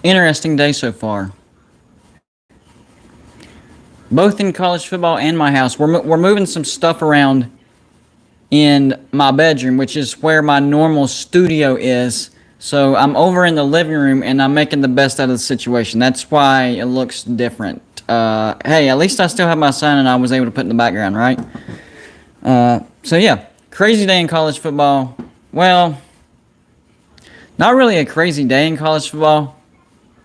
Interesting day so far. Both in college football and my house. We're moving some stuff around in my bedroom, which is where my normal studio is. So I'm over in the living room and I'm making the best out of the situation. That's why it looks different. Hey, at least I still have my son and I was able to put in the background, right? So yeah, crazy day in college football. Well, not really a crazy day in college football.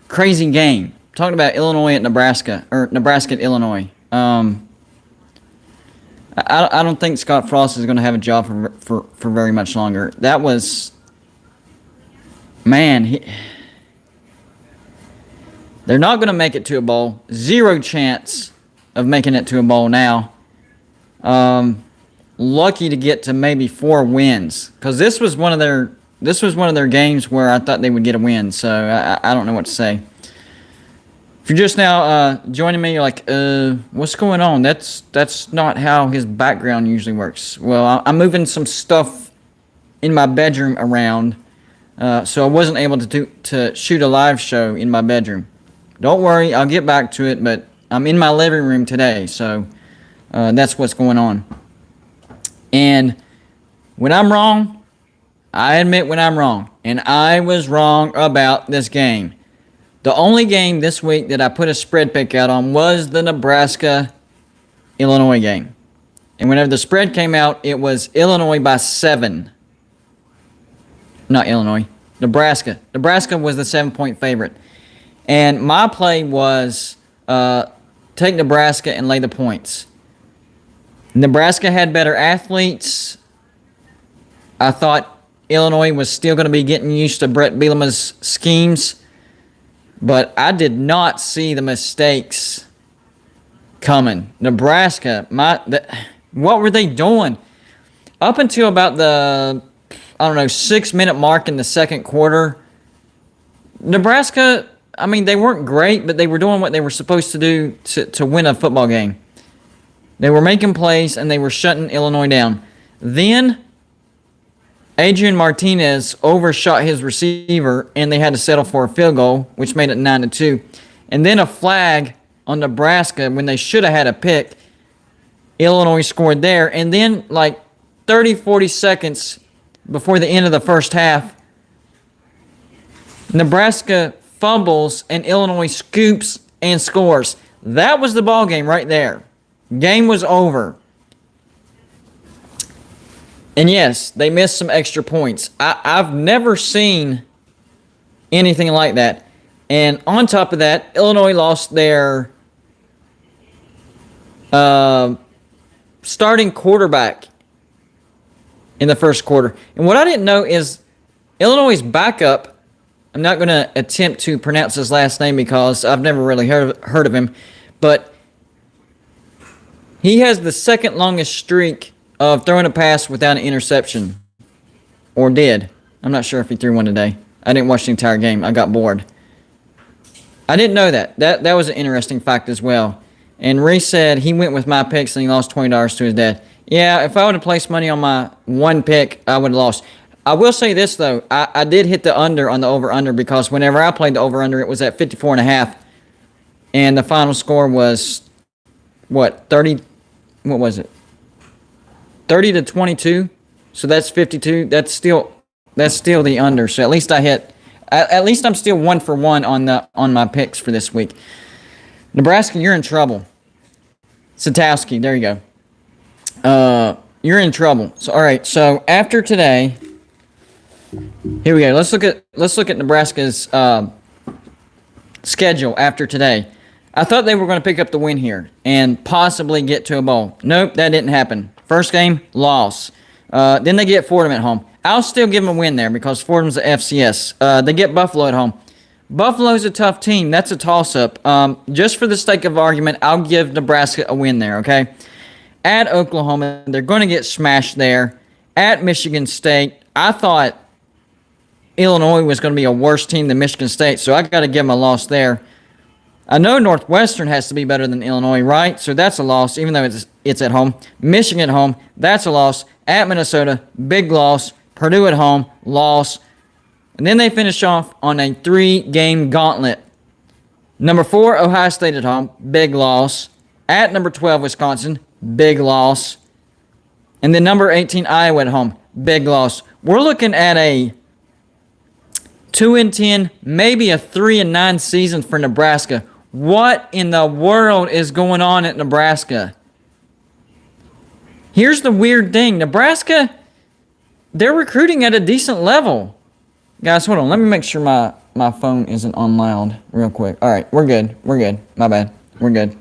Crazy game. Talking about Illinois at Nebraska, or Nebraska at Illinois. I don't think Scott Frost is going to have a job for very much longer. That was, man, they're not going to make it to a bowl. Zero chance of making it to a bowl now. Lucky to get to maybe 4 wins, because this was one of their games where I thought they would get a win. So I don't know what to say. If you're just now joining me, you're like, what's going on? That's not how his background usually works. Well, I'm moving some stuff in my bedroom around, so I wasn't able to shoot a live show in my bedroom. Don't worry, I'll get back to it, but I'm in my living room today, so that's what's going on. And when I'm wrong, I admit when I'm wrong, and I was wrong about this game. The only game this week that I put a spread pick out on was the Nebraska-Illinois game. And whenever the spread came out, it was Illinois by 7. Not Illinois. Nebraska. Nebraska was the 7-point favorite. And my play was take Nebraska and lay the points. Nebraska had better athletes. I thought Illinois was still going to be getting used to Brett Bielema's schemes. But I did not see the mistakes coming. Nebraska, what were they doing? Up until about the, 6-minute mark in the second quarter, Nebraska, they weren't great, but they were doing what they were supposed to do to win a football game. They were making plays, and they were shutting Illinois down. Then Adrian Martinez overshot his receiver, and they had to settle for a field goal, which made it 9-2. And then a flag on Nebraska when they should have had a pick. Illinois scored there. And then, 40 seconds before the end of the first half, Nebraska fumbles, and Illinois scoops and scores. That was the ball game right there. Game was over. And yes, they missed some extra points. I've never seen anything like that. And on top of that, Illinois lost their starting quarterback in the first quarter. And what I didn't know is Illinois' backup, I'm not going to attempt to pronounce his last name because I've never really heard of him, but he has the second longest streak of throwing a pass without an interception. Or did. I'm not sure if he threw one today. I didn't watch the entire game. I got bored. I didn't know that. That was an interesting fact as well. And Reese said he went with my picks and he lost $20 to his dad. Yeah, if I would have placed money on my one pick, I would have lost. I will say this, though. I did hit the under on the over-under because whenever I played the over-under, it was at 54.5. And the final score was, 30? What was it? 30-22, so that's 52. That's still the under. So at least I hit. At least I'm still 1 for 1 on my picks for this week. Nebraska, you're in trouble. Satowski, there you go. You're in trouble. So all right. So after today, here we go. Let's look at Nebraska's schedule after today. I thought they were going to pick up the win here and possibly get to a bowl. Nope, that didn't happen. First game, loss. Then they get Fordham at home. I'll still give them a win there because Fordham's the FCS. They get Buffalo at home. Buffalo's a tough team. That's a toss-up. Just for the sake of argument, I'll give Nebraska a win there, okay? At Oklahoma, they're going to get smashed there. At Michigan State, I thought Illinois was going to be a worse team than Michigan State, so I got to give them a loss there. I know Northwestern has to be better than Illinois, right? So that's a loss, even though it's at home. Michigan at home, that's a loss. At Minnesota, big loss. Purdue at home, loss. And then they finish off on a 3-game gauntlet. Number 4, Ohio State at home, big loss. At number 12, Wisconsin, big loss. And then number 18, Iowa at home, big loss. We're looking at a 2-10, maybe a 3-9 season for Nebraska. What in the world is going on at Nebraska? Here's the weird thing. Nebraska, they're recruiting at a decent level. Guys, hold on. Let me make sure my phone isn't on loud real quick. All right, we're good. We're good. My bad. We're good.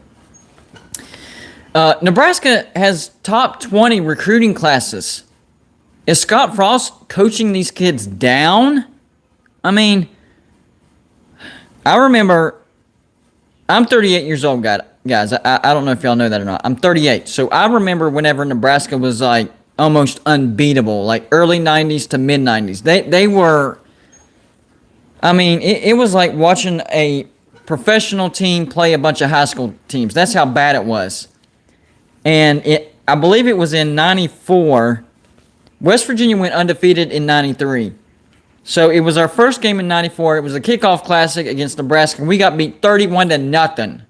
Nebraska has top 20 recruiting classes. Is Scott Frost coaching these kids down? I mean, I remember, I'm 38 years old, guys. I don't know if y'all know that or not. I'm 38. So I remember whenever Nebraska was like almost unbeatable, like early 90s to mid 90s. They were, I mean, it was like watching a professional team play a bunch of high school teams. That's how bad it was. And I believe it was in 94. West Virginia went undefeated in 93. So it was our first game in 94. It was a kickoff classic against Nebraska. We got beat 31-0.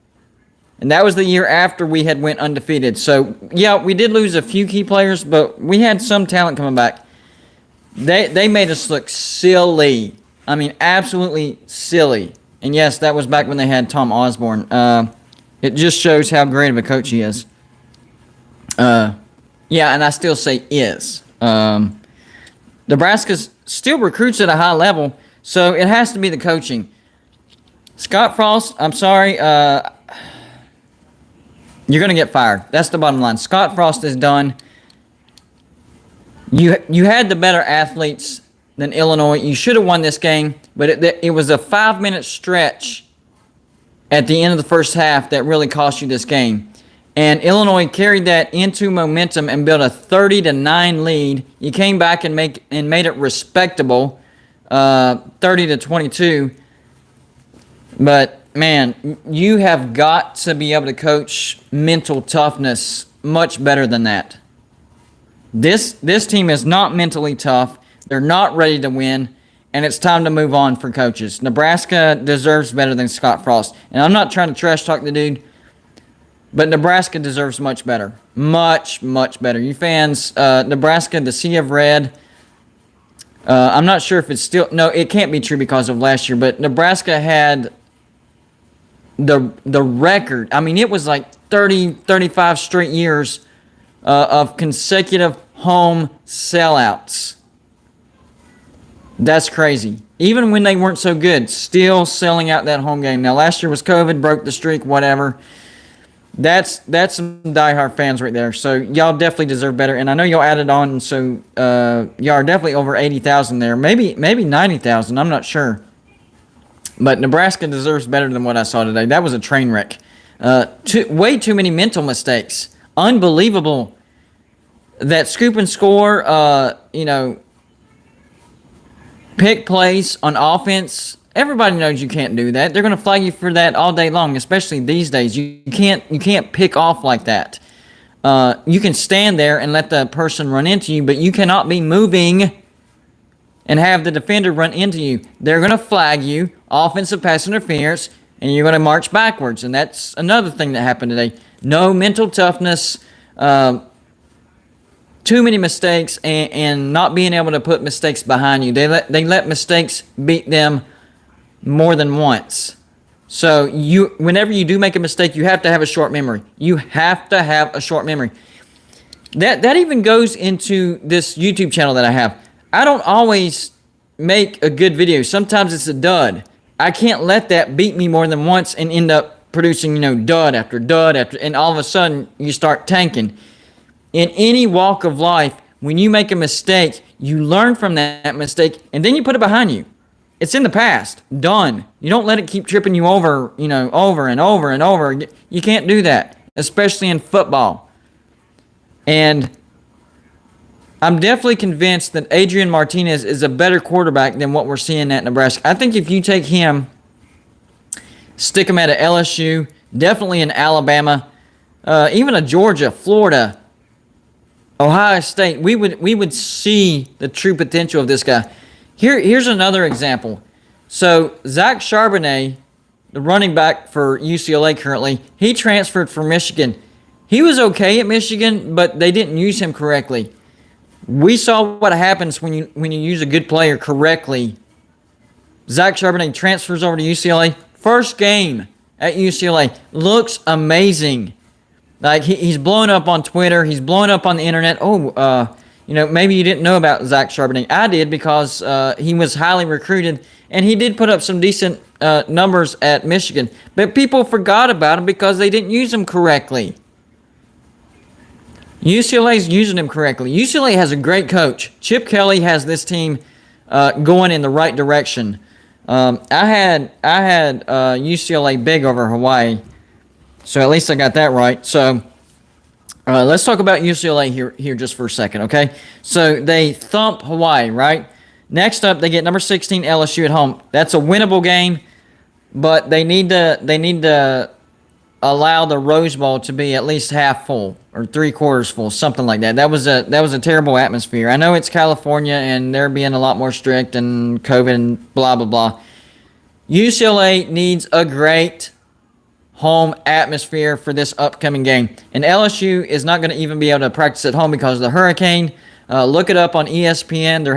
And that was the year after we had went undefeated. So, yeah, we did lose a few key players, but we had some talent coming back. They made us look silly. I mean, absolutely silly. And yes, that was back when they had Tom Osborne. It just shows how great of a coach he is. Yeah, and I still say is. Nebraska still recruits at a high level, so it has to be the coaching. Scott Frost, I'm sorry, you're going to get fired. That's the bottom line. Scott Frost is done. You had the better athletes than Illinois. You should have won this game, but it was a 5-minute stretch at the end of the first half that really cost you this game. And Illinois carried that into momentum and built a 30-9 lead. You came back and made it respectable, 30-22. But man, you have got to be able to coach mental toughness much better than that. This team is not mentally tough. They're not ready to win, and it's time to move on for coaches. Nebraska deserves better than Scott Frost. And I'm not trying to trash talk the dude, but Nebraska deserves much better. Much, much better. You fans, Nebraska, the Sea of Red, I'm not sure if it's still... No, it can't be true because of last year, but Nebraska had the record. I mean, it was like 30, 35 straight years of consecutive home sellouts. That's crazy. Even when they weren't so good, still selling out that home game. Now, last year was COVID, broke the streak, whatever. That's some diehard fans right there. So y'all definitely deserve better. And I know y'all added on, so y'all are definitely over 80,000 there. Maybe 90,000. I'm not sure. But Nebraska deserves better than what I saw today. That was a train wreck. Way too many mental mistakes. Unbelievable. That scoop and score, pick plays on offense. Everybody knows you can't do that. They're going to flag you for that all day long, especially these days. You can't pick off like that. You can stand there and let the person run into you, but you cannot be moving and have the defender run into you. They're going to flag you, offensive pass interference, and you're going to march backwards. And that's another thing that happened today. No mental toughness, too many mistakes, and not being able to put mistakes behind you. They let mistakes beat them more than once. So whenever you do make a mistake, you have to have a short memory. You have to have a short memory. That even goes into this YouTube channel that I have. I don't always make a good video. Sometimes it's a dud. I can't let that beat me more than once and end up producing, dud after dud after, and all of a sudden you start tanking. In any walk of life, when you make a mistake, you learn from that mistake, and then you put it behind you. It's in the past. Done. You don't let it keep tripping you over, over and over and over. You can't do that, especially in football. And I'm definitely convinced that Adrian Martinez is a better quarterback than what we're seeing at Nebraska. I think if you take him, stick him at a LSU, definitely in Alabama, even a Georgia, Florida, Ohio State, we would see the true potential of this guy. Here's another example. So Zach Charbonnet, the running back for UCLA currently, he transferred from Michigan. He was okay at Michigan, but they didn't use him correctly. We saw what happens when you use a good player correctly. Zach Charbonnet transfers over to UCLA. First game at UCLA, looks amazing. Like he's blowing up on Twitter. He's blowing up on the internet. Maybe you didn't know about Zach Charbonnet. I did because he was highly recruited, and he did put up some decent numbers at Michigan. But people forgot about him because they didn't use him correctly. UCLA's using him correctly. UCLA has a great coach. Chip Kelly has this team going in the right direction. I had UCLA big over Hawaii, so at least I got that right. So let's talk about UCLA here just for a second, okay? So they thump Hawaii, right? Next up, they get number 16 LSU at home. That's a winnable game, but they need to allow the Rose Bowl to be at least half full or 3/4 full, something like that. That was a terrible atmosphere. I know it's California and they're being a lot more strict and COVID and blah blah blah. UCLA needs a great home atmosphere for this upcoming game, and LSU is not going to even be able to practice at home because of the hurricane. Look it up on ESPN. They're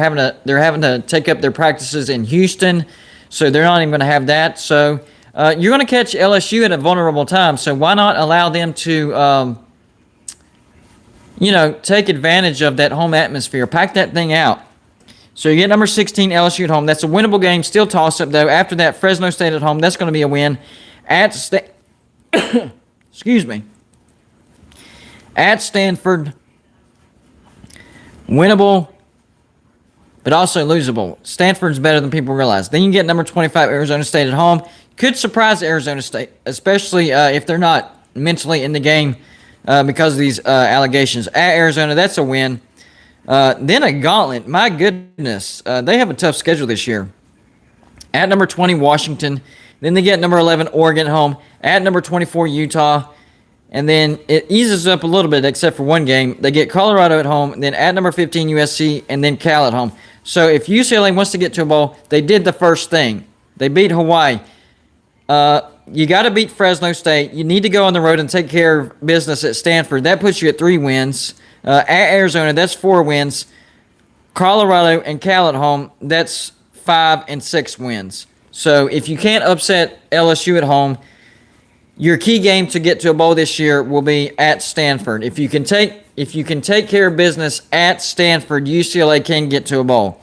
having to take up their practices in Houston, so they're not even going to have that. So you're going to catch LSU at a vulnerable time. So why not allow them to, take advantage of that home atmosphere? Pack that thing out. So you get number 16 LSU at home. That's a winnable game. Still toss up though. After that, Fresno State at home. That's going to be a win. Excuse me. At Stanford. Winnable, but also losable. Stanford's better than people realize. Then you get number 25 Arizona State at home. Could surprise Arizona State, especially if they're not mentally in the game because of these allegations. At Arizona, that's a win. Then a gauntlet. My goodness, they have a tough schedule this year. At number 20, Washington. Then they get number 11, Oregon at home. At number 24, Utah. And then it eases up a little bit, except for one game. They get Colorado at home, then at number 15, USC, and then Cal at home. So if UCLA wants to get to a bowl, they did the first thing. They beat Hawaii. You got to beat Fresno State. You need to go on the road and take care of business at Stanford. That puts you at 3 wins. At Arizona, that's 4 wins. Colorado and Cal at home, that's 5 and 6 wins. So if you can't upset LSU at home, your key game to get to a bowl this year will be at Stanford. If you can take care of business at Stanford, UCLA can get to a bowl.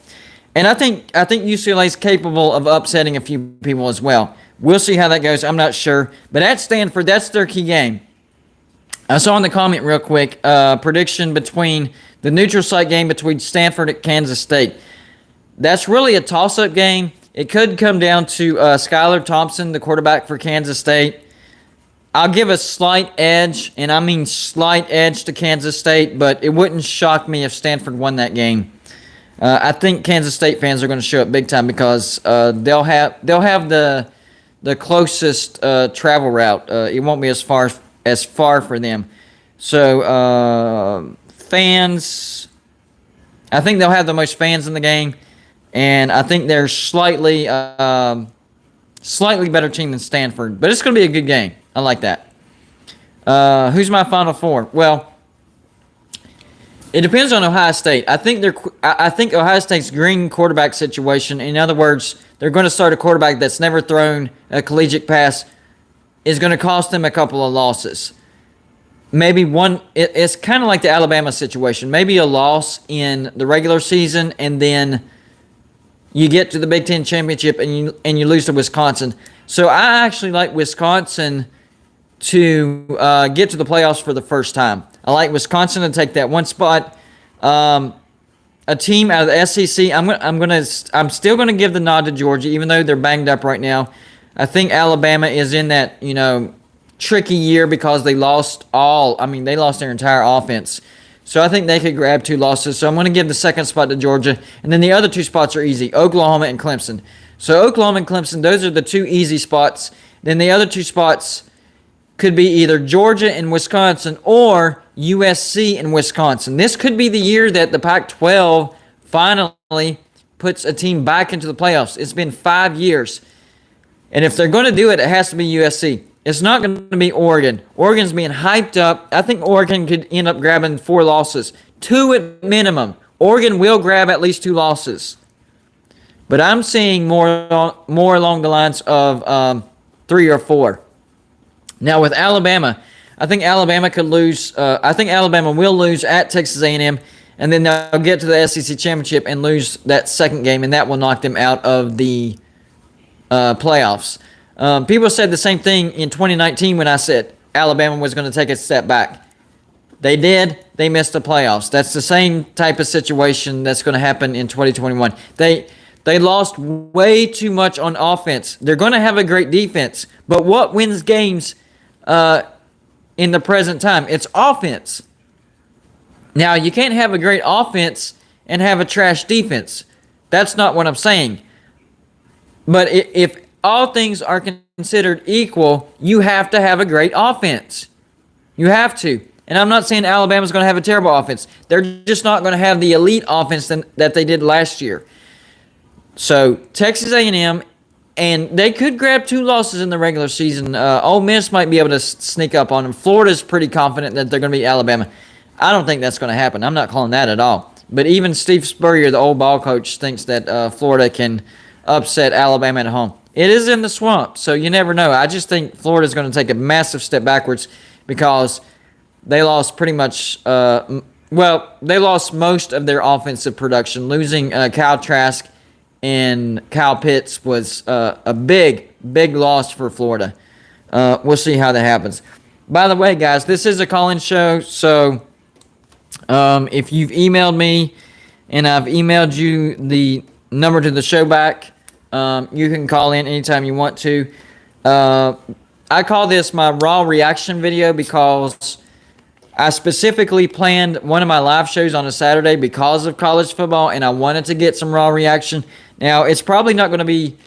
And I think UCLA is capable of upsetting a few people as well. We'll see how that goes. I'm not sure. But at Stanford, that's their key game. I saw in the comment real quick, prediction between the neutral site game between Stanford and Kansas State. That's really a toss-up game. It could come down to Skylar Thompson, the quarterback for Kansas State. I'll give a slight edge, and I mean slight edge to Kansas State, but it wouldn't shock me if Stanford won that game. I think Kansas State fans are going to show up big time because they'll have the closest travel route. It won't be as far for them. So fans, I think they'll have the most fans in the game, and I think they're slightly better team than Stanford. But it's going to be a good game. I like that. Who's my Final Four? Well, it depends on Ohio State. I think Ohio State's green quarterback situation, in other words, they're going to start a quarterback that's never thrown a collegiate pass, is going to cost them a couple of losses. Maybe one. It's kind of like the Alabama situation. Maybe a loss in the regular season, and then you get to the Big Ten championship and you lose to Wisconsin. So I actually like Wisconsin to get to the playoffs for the first time. I like Wisconsin to take that one spot. A team out of the SEC, I'm still gonna give the nod to Georgia, even though they're banged up right now. I think Alabama is in that tricky year because they lost their entire offense. So I think they could grab 2 losses. So I'm going to give the second spot to Georgia. And then the other 2 spots are easy, Oklahoma and Clemson. So Oklahoma and Clemson, those are the 2 easy spots. Then the other 2 spots could be either Georgia and Wisconsin or USC and Wisconsin. This could be the year that the Pac-12 finally puts a team back into the playoffs. It's been 5 years. And if they're going to do it, it has to be USC. It's not going to be Oregon. Oregon's being hyped up. I think Oregon could end up grabbing 4 losses. 2 at minimum. Oregon will grab at least 2 losses. But I'm seeing more along the lines of 3 or 4. Now with Alabama, I think Alabama could lose. I think Alabama will lose at Texas A&M, and then they'll get to the SEC championship and lose that second game, and that will knock them out of the playoffs. People said the same thing in 2019 when I said Alabama was going to take a step back. They did. They missed the playoffs. That's the same type of situation that's going to happen in 2021. They lost way too much on offense. They're going to have a great defense, but what wins games in the present time? It's offense. Now, you can't have a great offense and have a trash defense. That's not what I'm saying. But if all things are considered equal, you have to have a great offense. You have to. And I'm not saying Alabama's going to have a terrible offense. They're just not going to have the elite offense that they did last year. So, Texas A&M, and they could grab 2 losses in the regular season. Ole Miss might be able to sneak up on them. Florida's pretty confident that they're going to beat Alabama. I don't think that's going to happen. I'm not calling that at all. But even Steve Spurrier, the old ball coach, thinks that Florida can upset Alabama at home. It is in the swamp, so you never know. I just think Florida's going to take a massive step backwards because they lost pretty much they lost most of their offensive production. Losing Kyle Trask and Kyle Pitts was a big loss for Florida. We'll see how that happens. By the way, guys, this is a call-in show, so if you've emailed me and I've emailed you the number to the show back, you can call in anytime you want to. I call this my raw reaction video because I specifically planned one of my live shows on a Saturday because of college football, and I wanted to get some raw reaction. Now, it's probably not going to be,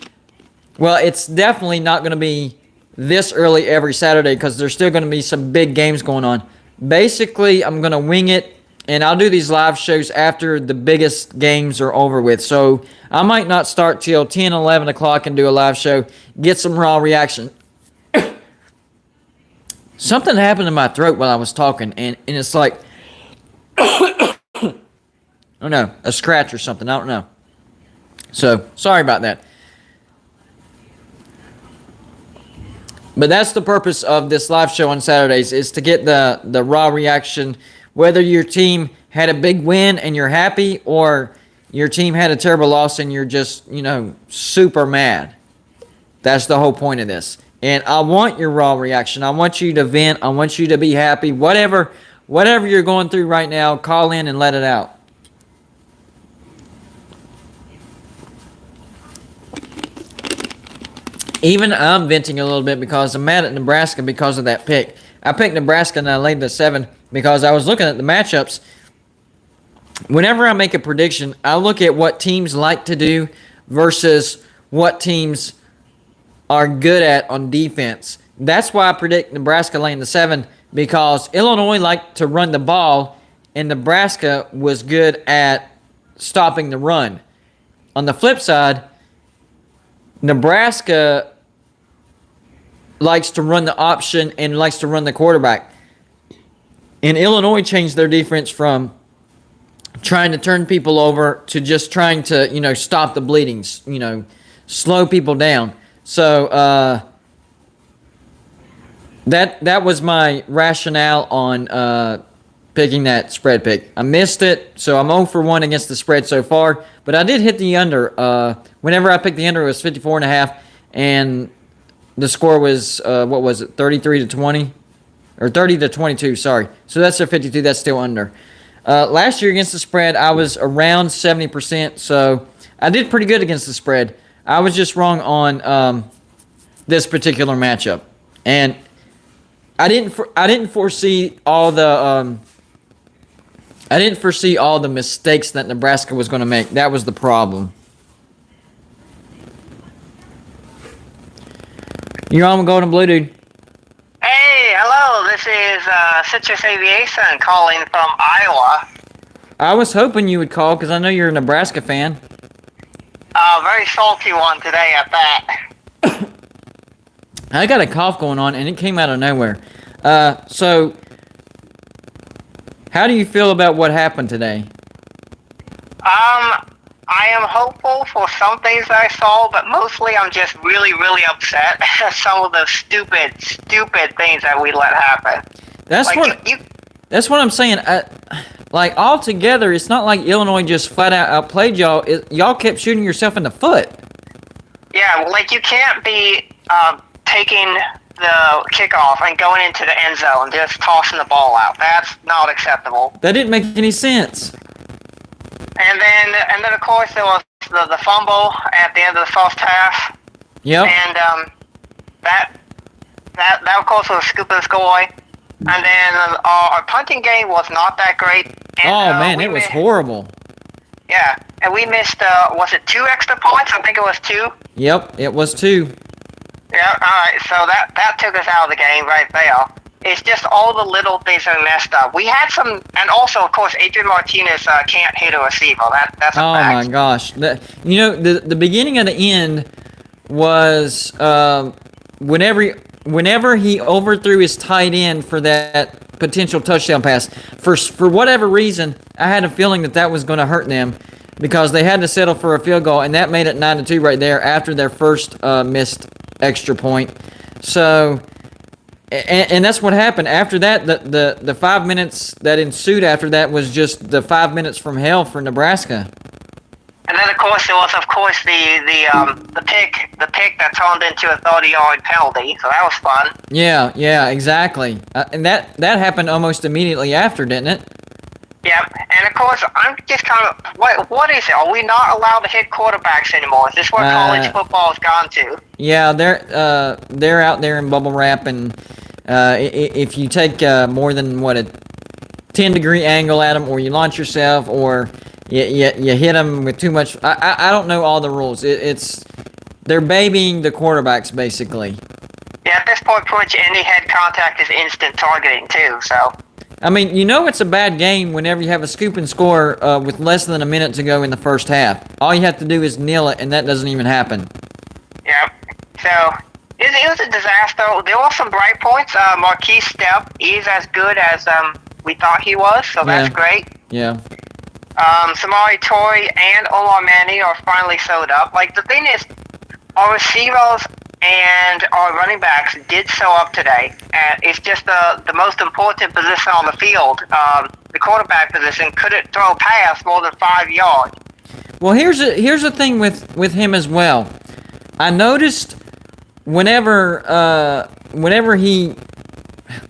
it's definitely not going to be this early every Saturday because there's still going to be some big games going on. Basically, I'm going to wing it, and I'll do these live shows after the biggest games are over with. So I might not start till 10, 11 o'clock and do a live show, get some raw reaction. Something happened in my throat while I was talking, and it's like, I don't know, a scratch or something. I don't know. So, sorry about that. But that's the purpose of this live show on Saturdays, is to get the raw reaction, whether your team had a big win and you're happy, or your team had a terrible loss and you're just, super mad. That's the whole point of this. And I want your raw reaction. I want you to vent. I want you to be happy. Whatever you're going through right now, call in and let it out. Even I'm venting a little bit because I'm mad at Nebraska because of that pick. I picked Nebraska and I laid the 7 because I was looking at the matchups. Whenever I make a prediction, I look at what teams like to do versus what teams are good at on defense. That's why I predict Nebraska laying the 7, because Illinois liked to run the ball and Nebraska was good at stopping the run. On the flip side, Nebraska likes to run the option and likes to run the quarterback. And Illinois changed their defense from trying to turn people over to just trying to, stop the bleedings, slow people down. So that was my rationale on picking that spread pick. I missed it, so I'm 0 for 1 against the spread so far. But I did hit the under. Whenever I picked the under, it was 54.5, and the score was 33-20, or 30-22. Sorry. So that's a 52. That's still under. Last year against the spread, I was around 70%, so I did pretty good against the spread. I was just wrong on this particular matchup, and I didn't foresee all the mistakes that Nebraska was going to make. That was the problem. You're on Golden Blue, dude. Hey, hello. This is Citrus Aviation calling from Iowa. I was hoping you would call because I know you're a Nebraska fan. Very salty one today at that. I got a cough going on, and it came out of nowhere. So, how do you feel about what happened today? I am hopeful for some things that I saw, but mostly I'm just really, really upset at some of the stupid things that we let happen. That's Like, what you that's what I'm saying. Like altogether, it's not like Illinois just flat out outplayed y'all. Y'all kept shooting yourself in the foot. Yeah, like you can't be taking the kickoff and going into the end zone, just tossing the ball out. That's not acceptable. That didn't make any sense. And then of course there was the fumble at the end of the first half, Yep. and that of course was a scoop and score. And then our punting game was not that great. And, Oh man, we it was mi- horrible. Yeah, and we missed. Was it 2 extra points? I think it was 2. Yep, it was too. Yeah, alright, so that took us out of the game right there. It's just all the little things that we messed up. We had some, and also, of course, Adrian Martinez can't hit a receiver. That's a Oh fact. my gosh. The beginning of the end was whenever he overthrew his tight end for that potential touchdown pass. For whatever reason, I had a feeling that was going to hurt them because they had to settle for a field goal, and that made it 9-2 right there after their first missed extra point. So. And that's what happened. After that, the 5 minutes that ensued after that was just the 5 minutes from hell for Nebraska. And then, of course, there was, the pick that turned into a 30-yard penalty. So that was fun. Yeah, exactly. And that happened almost immediately after, didn't it? Yep. And of course, I'm just kind of what is it? Are we not allowed to hit quarterbacks anymore? Is this what college football has gone to? Yeah, they're out there in bubble wrap, and if you take more than a 10-degree angle at them, or you launch yourself, or you hit them with too much. I don't know all the rules. They're babying the quarterbacks basically. Yeah, at this point, pretty much any head contact is instant targeting too. So. I mean, it's a bad game whenever you have a scoop and score with less than a minute to go in the first half. All you have to do is kneel it, and that doesn't even happen. Yep. So it was a disaster. There were some bright points. Marquise Stepp is as good as we thought he was, so that's great. Yeah. Samari Torrey and Omar Manny are finally sewed up. Like, the thing is, our receivers and our running backs did sew up today. And it's just the most important position on the field. The quarterback position couldn't throw a pass more than 5 yards. Well, here's the thing with him as well. I noticed whenever he,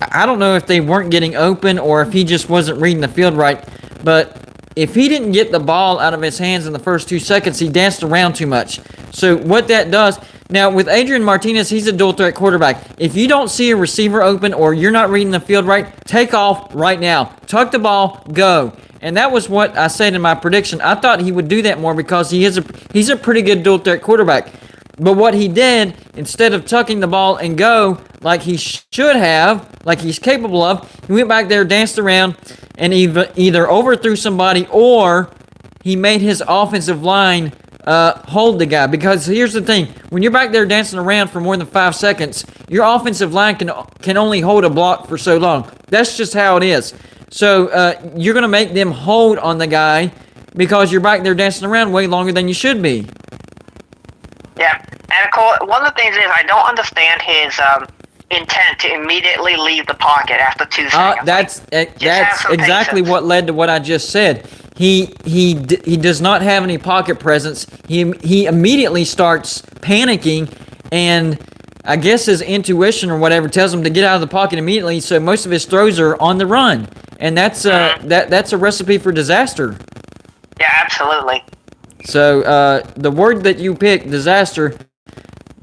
I don't know if they weren't getting open or if he just wasn't reading the field right, but if he didn't get the ball out of his hands in the first 2 seconds, he danced around too much. So what that does, now with Adrian Martinez, he's a dual threat quarterback. If you don't see a receiver open or you're not reading the field right, take off right now. Tuck the ball, go. And that was what I said in my prediction. I thought he would do that more because he's a pretty good dual threat quarterback. But what he did, instead of tucking the ball and go like he should have, like he's capable of, he went back there, danced around, and either overthrew somebody or he made his offensive line hold the guy. Because here's the thing, when you're back there dancing around for more than 5 seconds, your offensive line can only hold a block for so long. That's just how it is. So you're going to make them hold on the guy because you're back there dancing around way longer than you should be. Yeah, and of course, one of the things is I don't understand his intent to immediately leave the pocket after 2 seconds. That's exactly what led to what I just said. He does not have any pocket presence. He immediately starts panicking, and I guess his intuition or whatever tells him to get out of the pocket immediately. So most of his throws are on the run, and that's a recipe for disaster. Yeah, absolutely. So the word that you picked, disaster,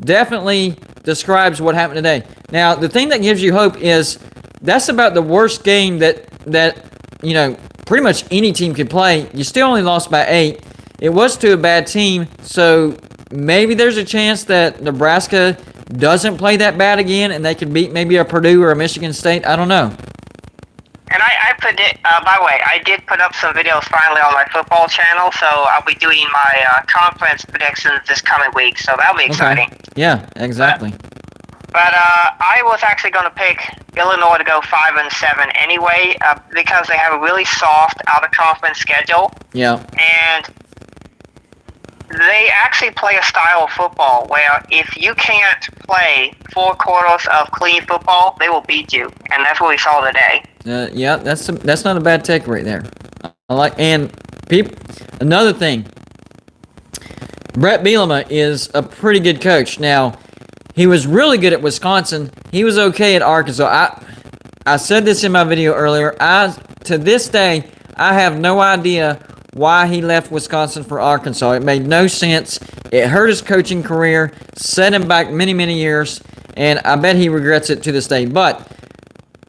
definitely describes what happened today. Now, the thing that gives you hope is that's about the worst game that pretty much any team could play. You still only lost by 8. It was to a bad team, so maybe there's a chance that Nebraska doesn't play that bad again and they can beat maybe a Purdue or a Michigan State. I don't know. And I put it, by the way, I did put up some videos finally on my football channel, so I'll be doing my conference predictions this coming week, so that'll be exciting. Okay. Yeah, exactly. But I was actually going to pick Illinois to go 5-7 anyway, because they have a really soft out-of-conference schedule. Yeah. And they actually play a style of football where if you can't play 4 quarters of clean football, they will beat you, and that's what we saw today. Yeah, that's not a bad take right there. I like, and another thing, Brett Bielema is a pretty good coach. Now, he was really good at Wisconsin. He was okay at Arkansas. I said this in my video earlier. To this day, I have no idea why he left Wisconsin for Arkansas. It made no sense. It hurt his coaching career, set him back many, many years, and I bet he regrets it to this day. But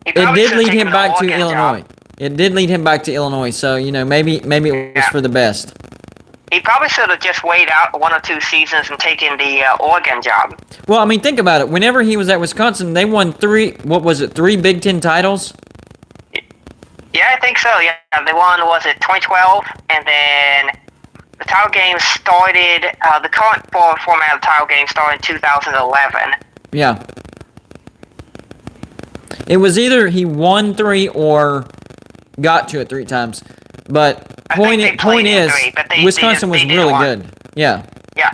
it did lead him back to Illinois. It did lead him back to Illinois, so, maybe it was for the best. He probably should have just waited out 1 or 2 seasons and taken the Oregon job. Well, I mean, think about it. Whenever he was at Wisconsin, they won 3 Big Ten titles? Yeah, I think so, yeah. They won, was it 2012? And then the title game started, the current format of the title game started in 2011. Yeah. It was either he won 3 or got to it 3 times. But point is, Wisconsin was really good. Yeah. Yeah.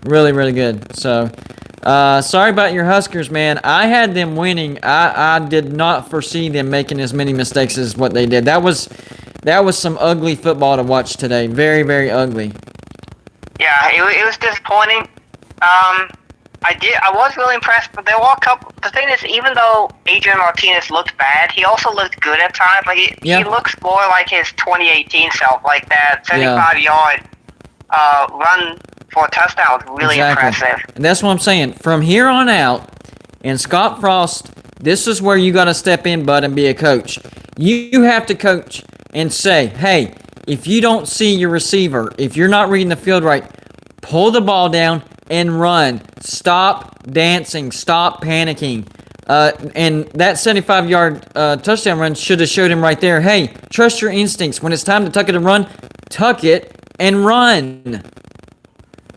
Really, really good. So, sorry about your Huskers, man. I had them winning. I did not foresee them making as many mistakes as what they did. That was some ugly football to watch today. Very, very ugly. Yeah, it was disappointing. I was really impressed, but there were a couple. The thing is, even though Adrian Martinez looked bad, he also looked good at times. Like he looks more like his 2018 self, like that 75-yard run for a touchdown was really impressive. And that's what I'm saying. From here on out, and Scott Frost, this is where you got to step in, bud, and be a coach. You have to coach and say, hey, if you don't see your receiver, if you're not reading the field right, pull the ball down and run. Stop dancing. Stop panicking. And that 75-yard touchdown run should have showed him right there, hey, trust your instincts. When it's time to tuck it and run, tuck it and run.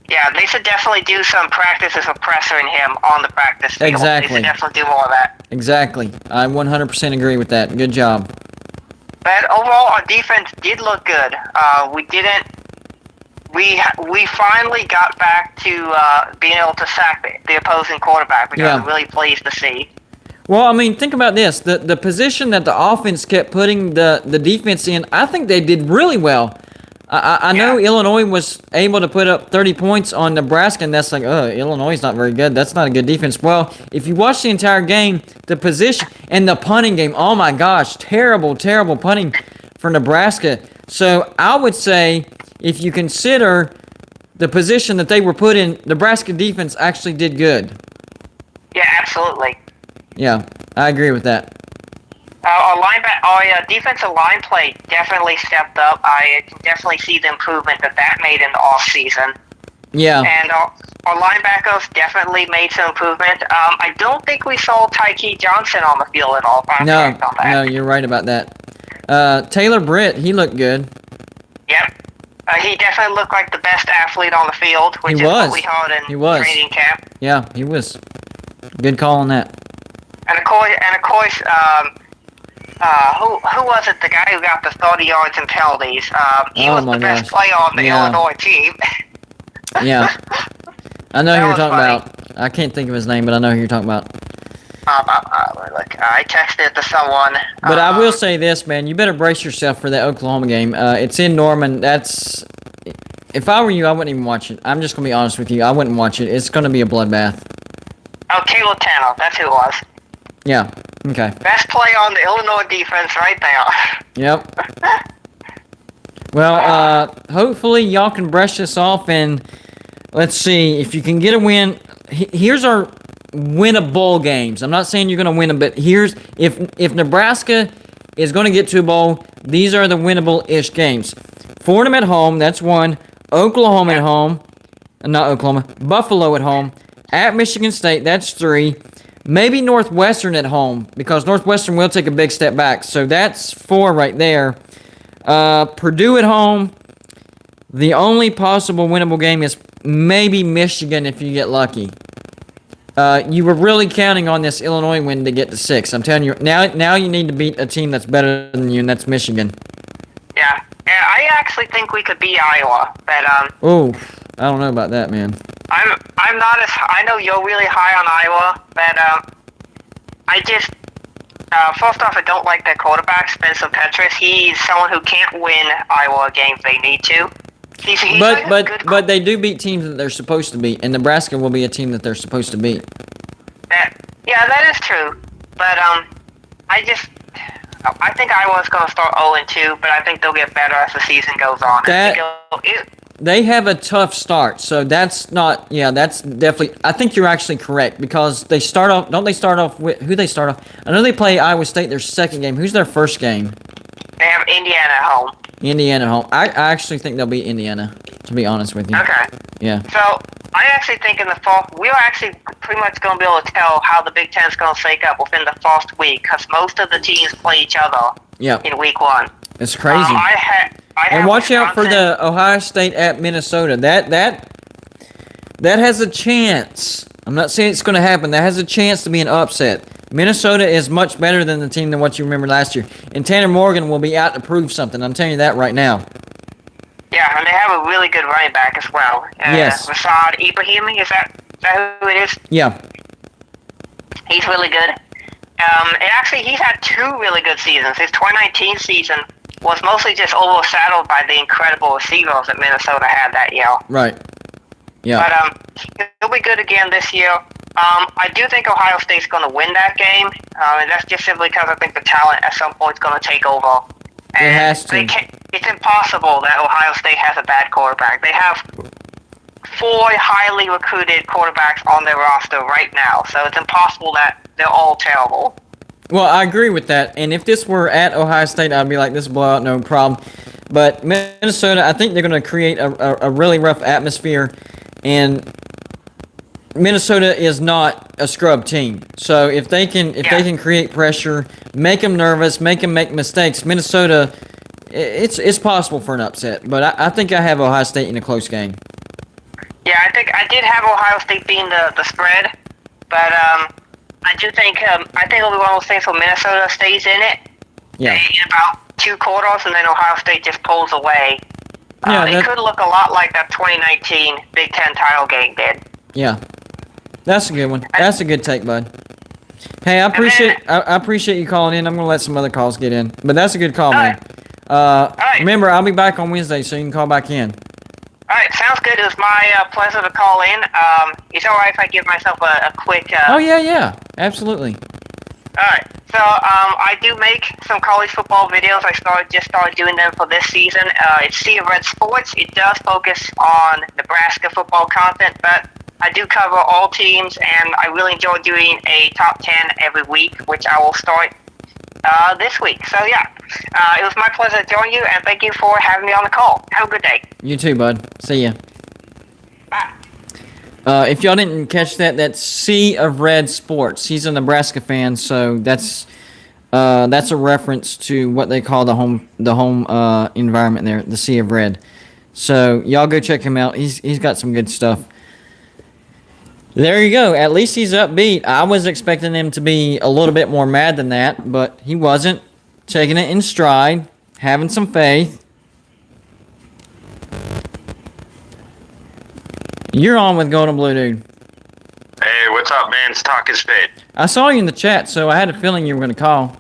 Yeah, they should definitely do some practices of pressuring him on the practice field. Exactly. They should definitely do more of that. Exactly. I 100% agree with that. Good job. But overall, our defense did look good. We finally got back to being able to sack the opposing quarterback, which I was really pleased to see. Well, I mean, think about this. The position that the offense kept putting the defense in, I think they did really well. I know Illinois was able to put up 30 points on Nebraska, and that's like, Illinois is not very good. That's not a good defense. Well, if you watch the entire game, the position and the punting game, oh my gosh, terrible, terrible punting for Nebraska. So I would say, if you consider the position that they were put in, Nebraska defense actually did good. Yeah, absolutely. Yeah, I agree with that. Our defensive line play definitely stepped up. I can definitely see the improvement that made in the off season. Yeah. And our linebackers definitely made some improvement. I don't think we saw Tyke Johnson on the field at all. No, you're right about that. Taylor Britt, he looked good. Yep. He definitely looked like the best athlete on the field, which is what we heard in training camp. Yeah, he was. Good call on that. And of course, who was it? The guy who got the 30 yards and penalties. He was the best player on the Illinois team. Yeah. I know who you're talking about. I can't think of his name, but I know who you're talking about. Look, I texted it to someone. But I will say this, man. You better brace yourself for that Oklahoma game. It's in Norman. If I were you, I wouldn't even watch it. I'm just going to be honest with you. I wouldn't watch it. It's going to be a bloodbath. Oh, Caleb Tanner. That's who it was. Yeah. Okay. Best play on the Illinois defense right there. Yep. Well, hopefully y'all can brush this off, and let's see if you can get a win. Here's our winnable games. I'm not saying you're going to win them, but here's if Nebraska is going to get to a bowl, these are the winnable-ish games. Fordham at home, that's 1. Oklahoma at home. Not Oklahoma. Buffalo at home. At Michigan State, that's 3. Maybe Northwestern at home, because Northwestern will take a big step back. So that's 4 right there. Purdue at home. The only possible winnable game is maybe Michigan if you get lucky. You were really counting on this Illinois win to get to 6. I'm telling you, now you need to beat a team that's better than you, and that's Michigan. Yeah, and I actually think we could beat Iowa, but Oh, I don't know about that, man. I'm not as I know you're really high on Iowa, but I just first off I don't like their quarterback Spencer Petras. He's someone who can't win Iowa games they need to. He's like a good But they do beat teams that they're supposed to beat, and Nebraska will be a team that they're supposed to beat. Yeah, that is true, but I think Iowa's going to start 0-2, but I think they'll get better as the season goes on. They have a tough start, so that's not. Yeah, that's definitely. I think you're actually correct because they start off. Don't they start off with who they start off? I know they play Iowa State their second game. Who's their first game? They have Indiana at home. Indiana at home. I actually think they'll beat Indiana. To be honest with you. Okay. Yeah. So I actually think in the fall we're actually pretty much going to be able to tell how the Big Ten's going to shake up within the first week because most of the teams play each other. Yeah. In week 1. It's crazy. And watch out for the Ohio State at Minnesota. That has a chance. I'm not saying it's going to happen. That has a chance to be an upset. Minnesota is much better than the team than what you remember last year. And Tanner Morgan will be out to prove something. I'm telling you that right now. Yeah, and they have a really good running back as well. Yes. Rashad Ibrahimi, is that who it is? Yeah. He's really good. And actually, he's had 2 really good seasons. His 2019 season was mostly just overshadowed by the incredible receivers that Minnesota had that year. Right. Yeah. But he'll be good again this year. I do think Ohio State's going to win that game, and that's just simply because I think the talent at some point is going to take over. And it has to. It's impossible that Ohio State has a bad quarterback. They have 4 highly recruited quarterbacks on their roster right now, so it's impossible that they're all terrible. Well, I agree with that. And if this were at Ohio State, I'd be like, this blowout, no problem. But Minnesota, I think they're going to create a really rough atmosphere. And Minnesota is not a scrub team. So if they can create pressure, make them nervous, make them make mistakes, Minnesota, it's possible for an upset. But I think I have Ohio State in a close game. Yeah, I think I did have Ohio State being the spread, but I do think it'll be one of those things where Minnesota stays in it. Yeah. In about 2 quarters, and then Ohio State just pulls away. Yeah, it could look a lot like that 2019 Big Ten title game did. Yeah, that's a good one. That's a good take, bud. Hey, I appreciate you calling in. I'm gonna let some other calls get in, but that's a good call, man. Right. Remember, I'll be back on Wednesday, so you can call back in. All right, sounds good. It was my pleasure to call in. It's all right if I give myself a quick... Oh, yeah. Absolutely. All right. So, I do make some college football videos. I just started doing them for this season. It's Sea of Red Sports. It does focus on Nebraska football content, but I do cover all teams, and I really enjoy doing a top 10 every week, which I will start this week. So, yeah, it was my pleasure to join you, and thank you for having me on the call. Have a good day. You too, bud. See ya. Bye. If y'all didn't catch that, that's Sea of Red Sports. He's a Nebraska fan, so that's a reference to what they call the home environment there, the Sea of Red. So y'all go check him out. He's got some good stuff. There you go. At least he's upbeat. I was expecting him to be a little bit more mad than that, but he wasn't. Taking it in stride, having some faith. You're on with Golden Blue, dude. Hey, what's up, man? It's Talking Spade. I saw you in the chat, so I had a feeling you were going to call.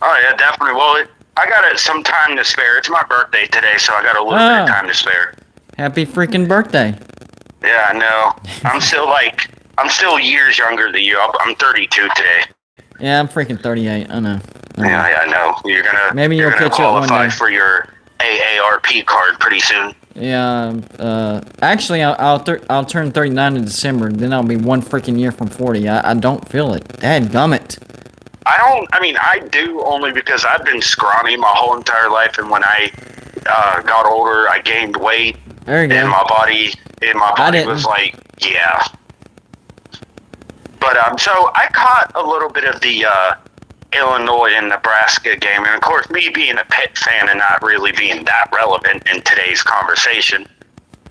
Oh, yeah, definitely. Well, I got some time to spare. It's my birthday today, so I got a little bit of time to spare. Happy freaking birthday. Yeah, I know. I'm still years younger than you. I'm 32 today. Yeah, I'm freaking 38. I know. Yeah, I know. Maybe you'll catch up one qualify day for your AARP card pretty soon. Yeah. Actually, I'll turn 39 in December. Then I'll be one freaking year from 40. I don't feel it. Dadgummit. I do only because I've been scrawny my whole entire life, and when I got older, I gained weight. There you go. And my body was like, yeah. But so I caught a little bit of the Illinois and Nebraska game, and of course, me being a Pitt fan and not really being that relevant in today's conversation,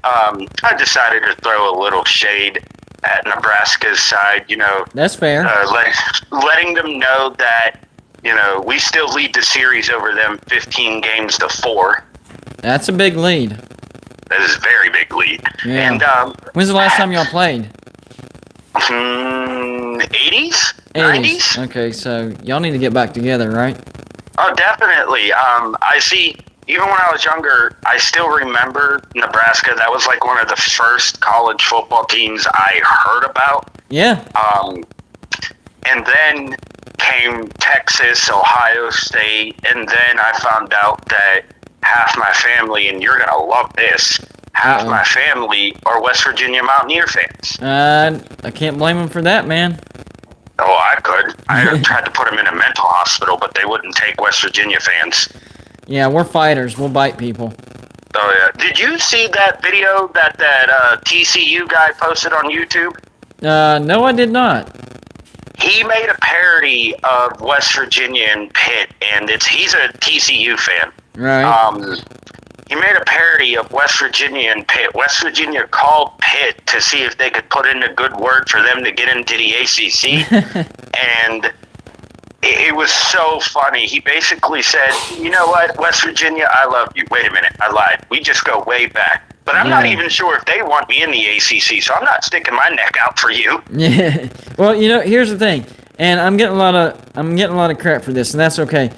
I decided to throw a little shade at Nebraska's side. That's fair. Letting them know that we still lead the series over them 15 games to 4. That's a big lead. That is a very big lead. Yeah. And When's the last time y'all played? 80s? 90s? Okay, so y'all need to get back together, right? Oh, definitely. I see. Even when I was younger, I still remember Nebraska. That was like one of the first college football teams I heard about. Yeah. And then came Texas, Ohio State, and then I found out that half my family, and you're gonna love this, half my family are West Virginia Mountaineer fans. I can't blame them for that, man. Oh, I could. I tried to put them in a mental hospital, but they wouldn't take West Virginia fans. Yeah, we're fighters. We'll bite people. Oh, yeah. Did you see that video that TCU guy posted on YouTube? No, I did not. He made a parody of West Virginia and Pitt, and he's a TCU fan. Right. He made a parody of West Virginia and Pitt. West Virginia called Pitt to see if they could put in a good word for them to get into the ACC, and it was so funny. He basically said, "You know what, West Virginia, I love you." Wait a minute, I lied. We just go way back. But I'm not even sure if they want me in the ACC, so I'm not sticking my neck out for you. Yeah. Well, here's the thing, and I'm getting a lot of crap for this, and that's okay.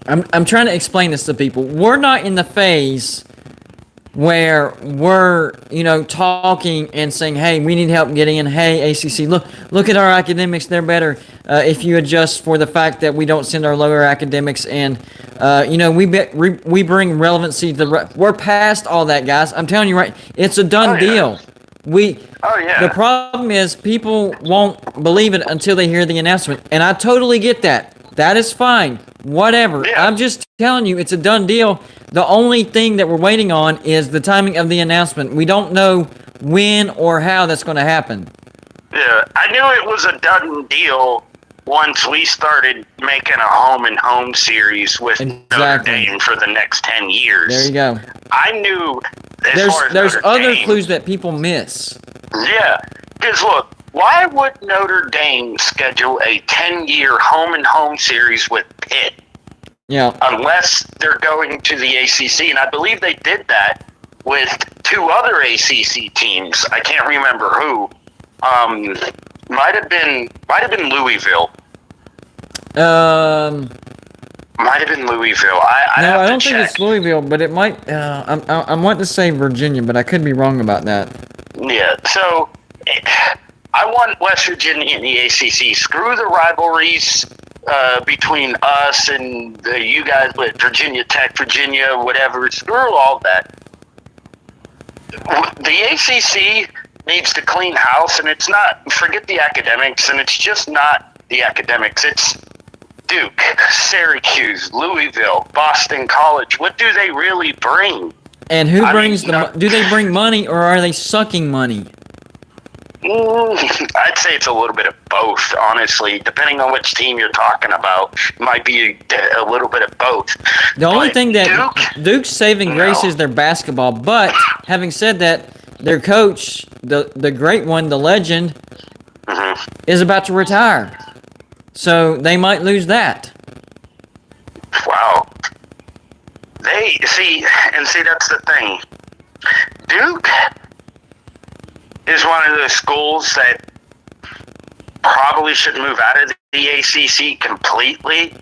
I'm trying to explain this to people. We're not in the phase where we're, talking and saying, "Hey, we need help getting in. Hey, ACC, look at our academics. They're better if you adjust for the fact that we don't send our lower academics and, we bring relevancy to we're past all that, guys. I'm telling you, right? It's a done deal. The problem is people won't believe it until they hear the announcement, and I totally get that. That is fine. Whatever. Yeah. I'm just telling you, it's a done deal. The only thing that we're waiting on is the timing of the announcement. We don't know when or how that's going to happen. Yeah, I knew it was a done deal once we started making a home series with Notre Dame for the next 10 years. There you go. I knew there's other clues that people miss. Yeah, because look, why would Notre Dame schedule a 10-year home series with Pitt? Yeah. Unless they're going to the ACC, and I believe they did that with 2 other ACC teams. I can't remember who. Might have been Louisville. Might have been Louisville. I don't think it's Louisville, but it might. I'm wanting to say Virginia, but I could be wrong about that. Yeah. So I want West Virginia in the ACC. Screw the rivalries between us and you guys with Virginia Tech, Virginia, whatever. Screw all that. The ACC needs to clean house, and it's not, forget the academics, and it's just not the academics. It's Duke, Syracuse, Louisville, Boston College. What do they really bring? And who brings do they bring money, or are they sucking money? I'd say it's a little bit of both, honestly. Depending on which team you're talking about, it might be a little bit of both. The only thing that Duke's saving grace is their basketball. But having said that, their coach, the great one, the legend, is about to retire. So they might lose that. Wow. See, that's the thing. Duke is one of those schools that probably should move out of the ACC completely,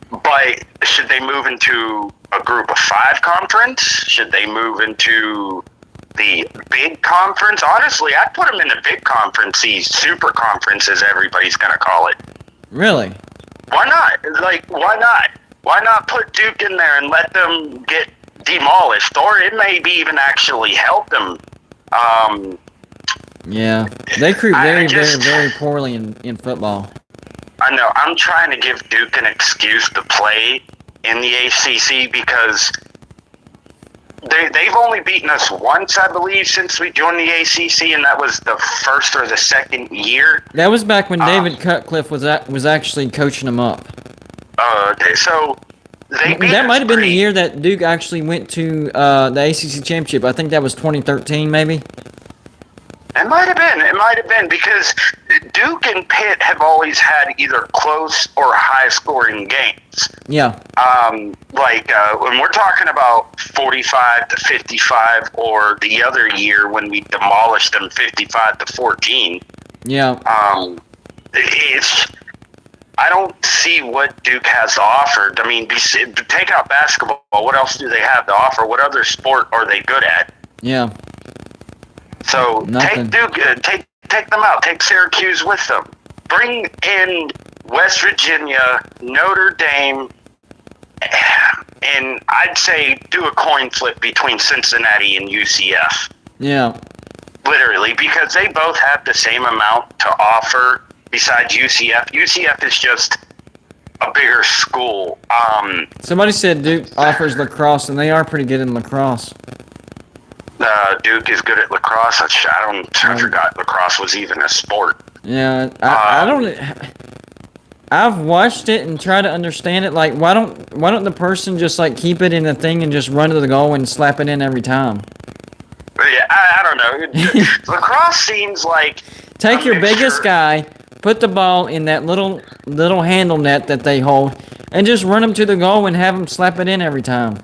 but should they move into a group of 5 conference? Should they move into the big conference? Honestly, I'd put them in the big conference, the super conference as everybody's going to call it. Really? Why not? Why not? Why not put Duke in there and let them get demolished? Or it may be even actually help them. Yeah, they recruit very poorly in football. I know. I'm trying to give Duke an excuse to play in the ACC because they've only beaten us once, I believe, since we joined the ACC, and that was the first or the second year. That was back when David Cutcliffe was actually coaching them up. So they beat That us might have been the pretty- year that Duke actually went to the ACC championship. I think that was 2013, maybe. It might have been. It might have been because Duke and Pitt have always had either close or high-scoring games. Yeah. When we're talking about 45 to 55, or the other year when we demolished them 55 to 14. Yeah. I don't see what Duke has to offer. I mean, take out basketball. What else do they have to offer? What other sport are they good at? Yeah. So Nothing. take Duke, take them out. Take Syracuse with them. Bring in West Virginia, Notre Dame, and I'd say do a coin flip between Cincinnati and UCF. Yeah. Literally, because they both have the same amount to offer. Besides UCF, UCF is just a bigger school. Somebody said Duke offers lacrosse, and they are pretty good in lacrosse. Duke is good at lacrosse. I forgot lacrosse was even a sport. Yeah, I don't. I've watched it and tried to understand it. Like, why don't the person just like keep it in the thing and just run to the goal and slap it in every time? But yeah, I don't know. Lacrosse seems like Take a your biggest mixture- guy, put the ball in that little handle net that they hold, and just run him to the goal and have him slap it in every time.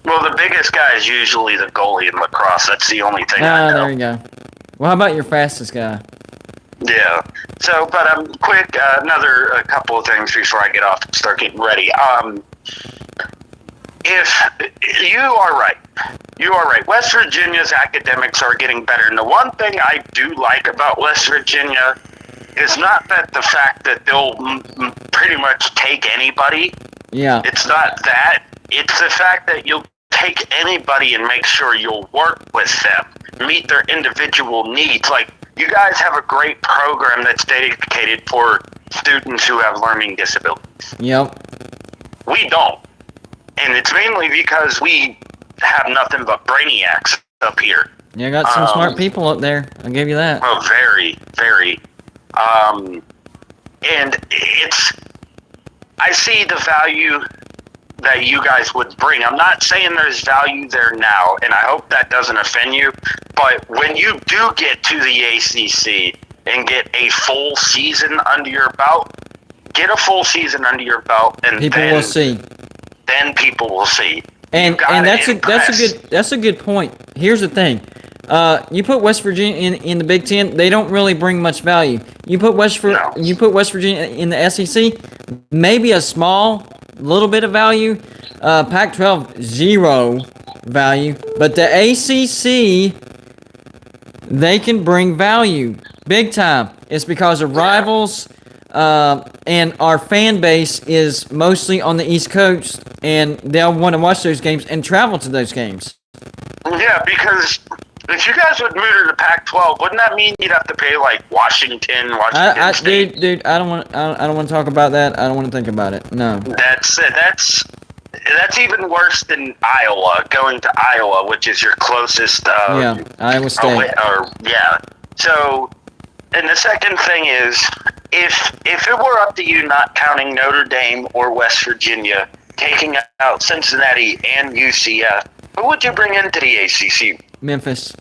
Well, the biggest guy is usually the goalie in lacrosse. That's the only thing I know. There you go. Well, how about your fastest guy? Yeah. So, but quick, a couple of things before I get off and start getting ready. If you are right, West Virginia's academics are getting better. And the one thing I do like about West Virginia is not that the fact that they'll pretty much take anybody. Yeah. It's not that. It's the fact that you'll take anybody and make sure you'll work with them, meet their individual needs. Like, you guys have a great program that's dedicated for students who have learning disabilities. Yep. We don't. And it's mainly because we have nothing but brainiacs up here. You got some smart people up there. I'll give you that. Oh, very, very. And I see the value that you guys would bring. I'm not saying there's value there now, and I hope that doesn't offend you, but when you do get to the ACC and get a full season under your belt, and People will see. Then people will see. And You gotta that's a good point. Here's the thing. You put West Virginia in the Big Ten, they don't really bring much value. You put West Virginia in the SEC, maybe a small little bit of value. Pac-12 zero value, but the ACC they can bring value big time. It's because of rivals. And our fan base is mostly on the East Coast, and they'll want to watch those games and travel to those games. Yeah, because if you guys would move to the Pac-12, wouldn't that mean you'd have to pay like Washington State? Dude, I don't want to talk about that. I don't want to think about it. No. That's it. That's even worse than Iowa. Going to Iowa, which is your closest. Iowa State. So, and the second thing is, if it were up to you, not counting Notre Dame or West Virginia, taking out Cincinnati and UCF, who would you bring into the ACC? Memphis.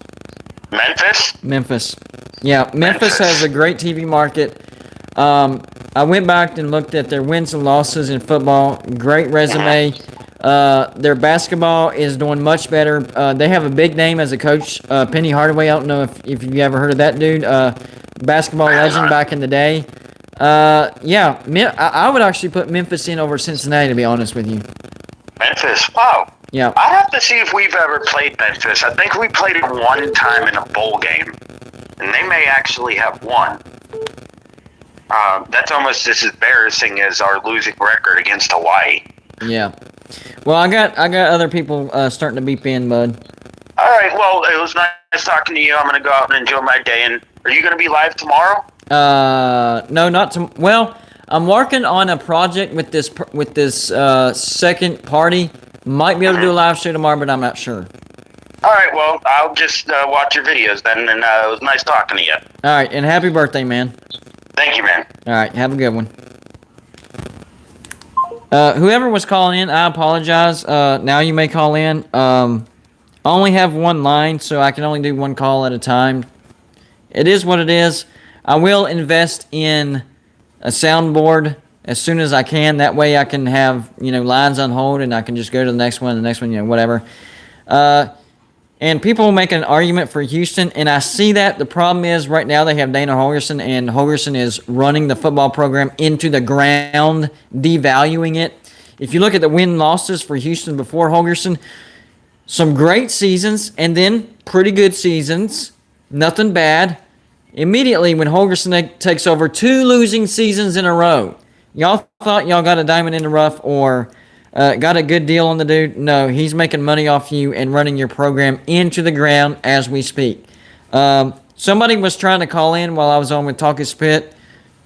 Memphis? Yeah, Memphis has a great TV market. I went back and looked at their wins and losses in football. Great resume. Their basketball is doing much better. They have a big name as a coach, Penny Hardaway. I don't know if you ever heard of that dude. Basketball legend back in the day. I would actually put Memphis in over Cincinnati, to be honest with you. Memphis? Wow. Yeah. I'd have to see if we've ever played Memphis. I think we played them one time in a bowl game, and they may actually have won. That's almost as embarrassing as our losing record against Hawaii. Yeah. Well, I got other people starting to beep in, bud. All right. Well, it was nice talking to you. I'm going to go out and enjoy my day. And are you going to be live tomorrow? No, not to. Well, I'm working on a project with this second party. Might be able to do a live show tomorrow, but I'm not sure. All right, well, I'll just watch your videos then, and it was nice talking to you. All right, and happy birthday, man. Thank you, man. All right, have a good one. Whoever was calling in, I apologize. Now you may call in. I only have one line, so I can only do one call at a time. It is what it is. I will invest in a soundboard as soon as I can. That way I can have, lines on hold and I can just go to the next one, whatever. And people make an argument for Houston, and I see that. The problem is right now they have Dana Holgorsen, and Holgorsen is running the football program into the ground, devaluing it. If you look at the win-losses for Houston before Holgorsen, some great seasons and then pretty good seasons, nothing bad. Immediately when Holgorsen takes over, 2 losing seasons in a row. Y'all thought y'all got a diamond in the rough or got a good deal on the dude? No, he's making money off you and running your program into the ground as we speak. Somebody was trying to call in while I was on with Talk is Spit.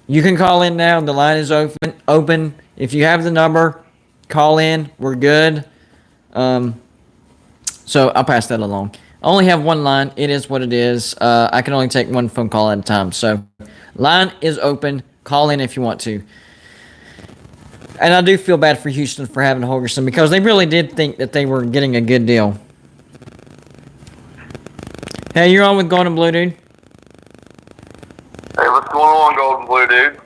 You can call in now. The line is open. If you have the number, call in. We're good. So I'll pass that along. I only have one line. It is what it is. I can only take one phone call at a time. So line is open. Call in if you want to. And I do feel bad for Houston for having Holgorsen because they really did think that they were getting a good deal. Hey, you're on with Golden Blue, dude. Hey, what's going on, Golden Blue, dude?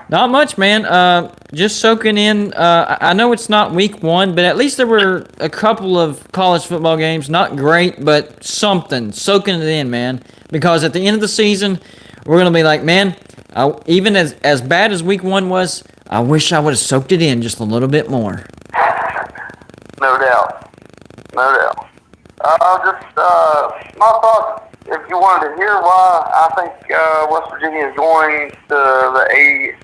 Not much, man. Just soaking in. I know it's not week 1, but at least there were a couple of college football games. Not great, but something. Soaking it in, man. Because at the end of the season, we're going to be like, man, even as bad as week 1 was, I wish I would have soaked it in just a little bit more. No doubt. No doubt. My thoughts, if you wanted to hear why I think West Virginia is going to the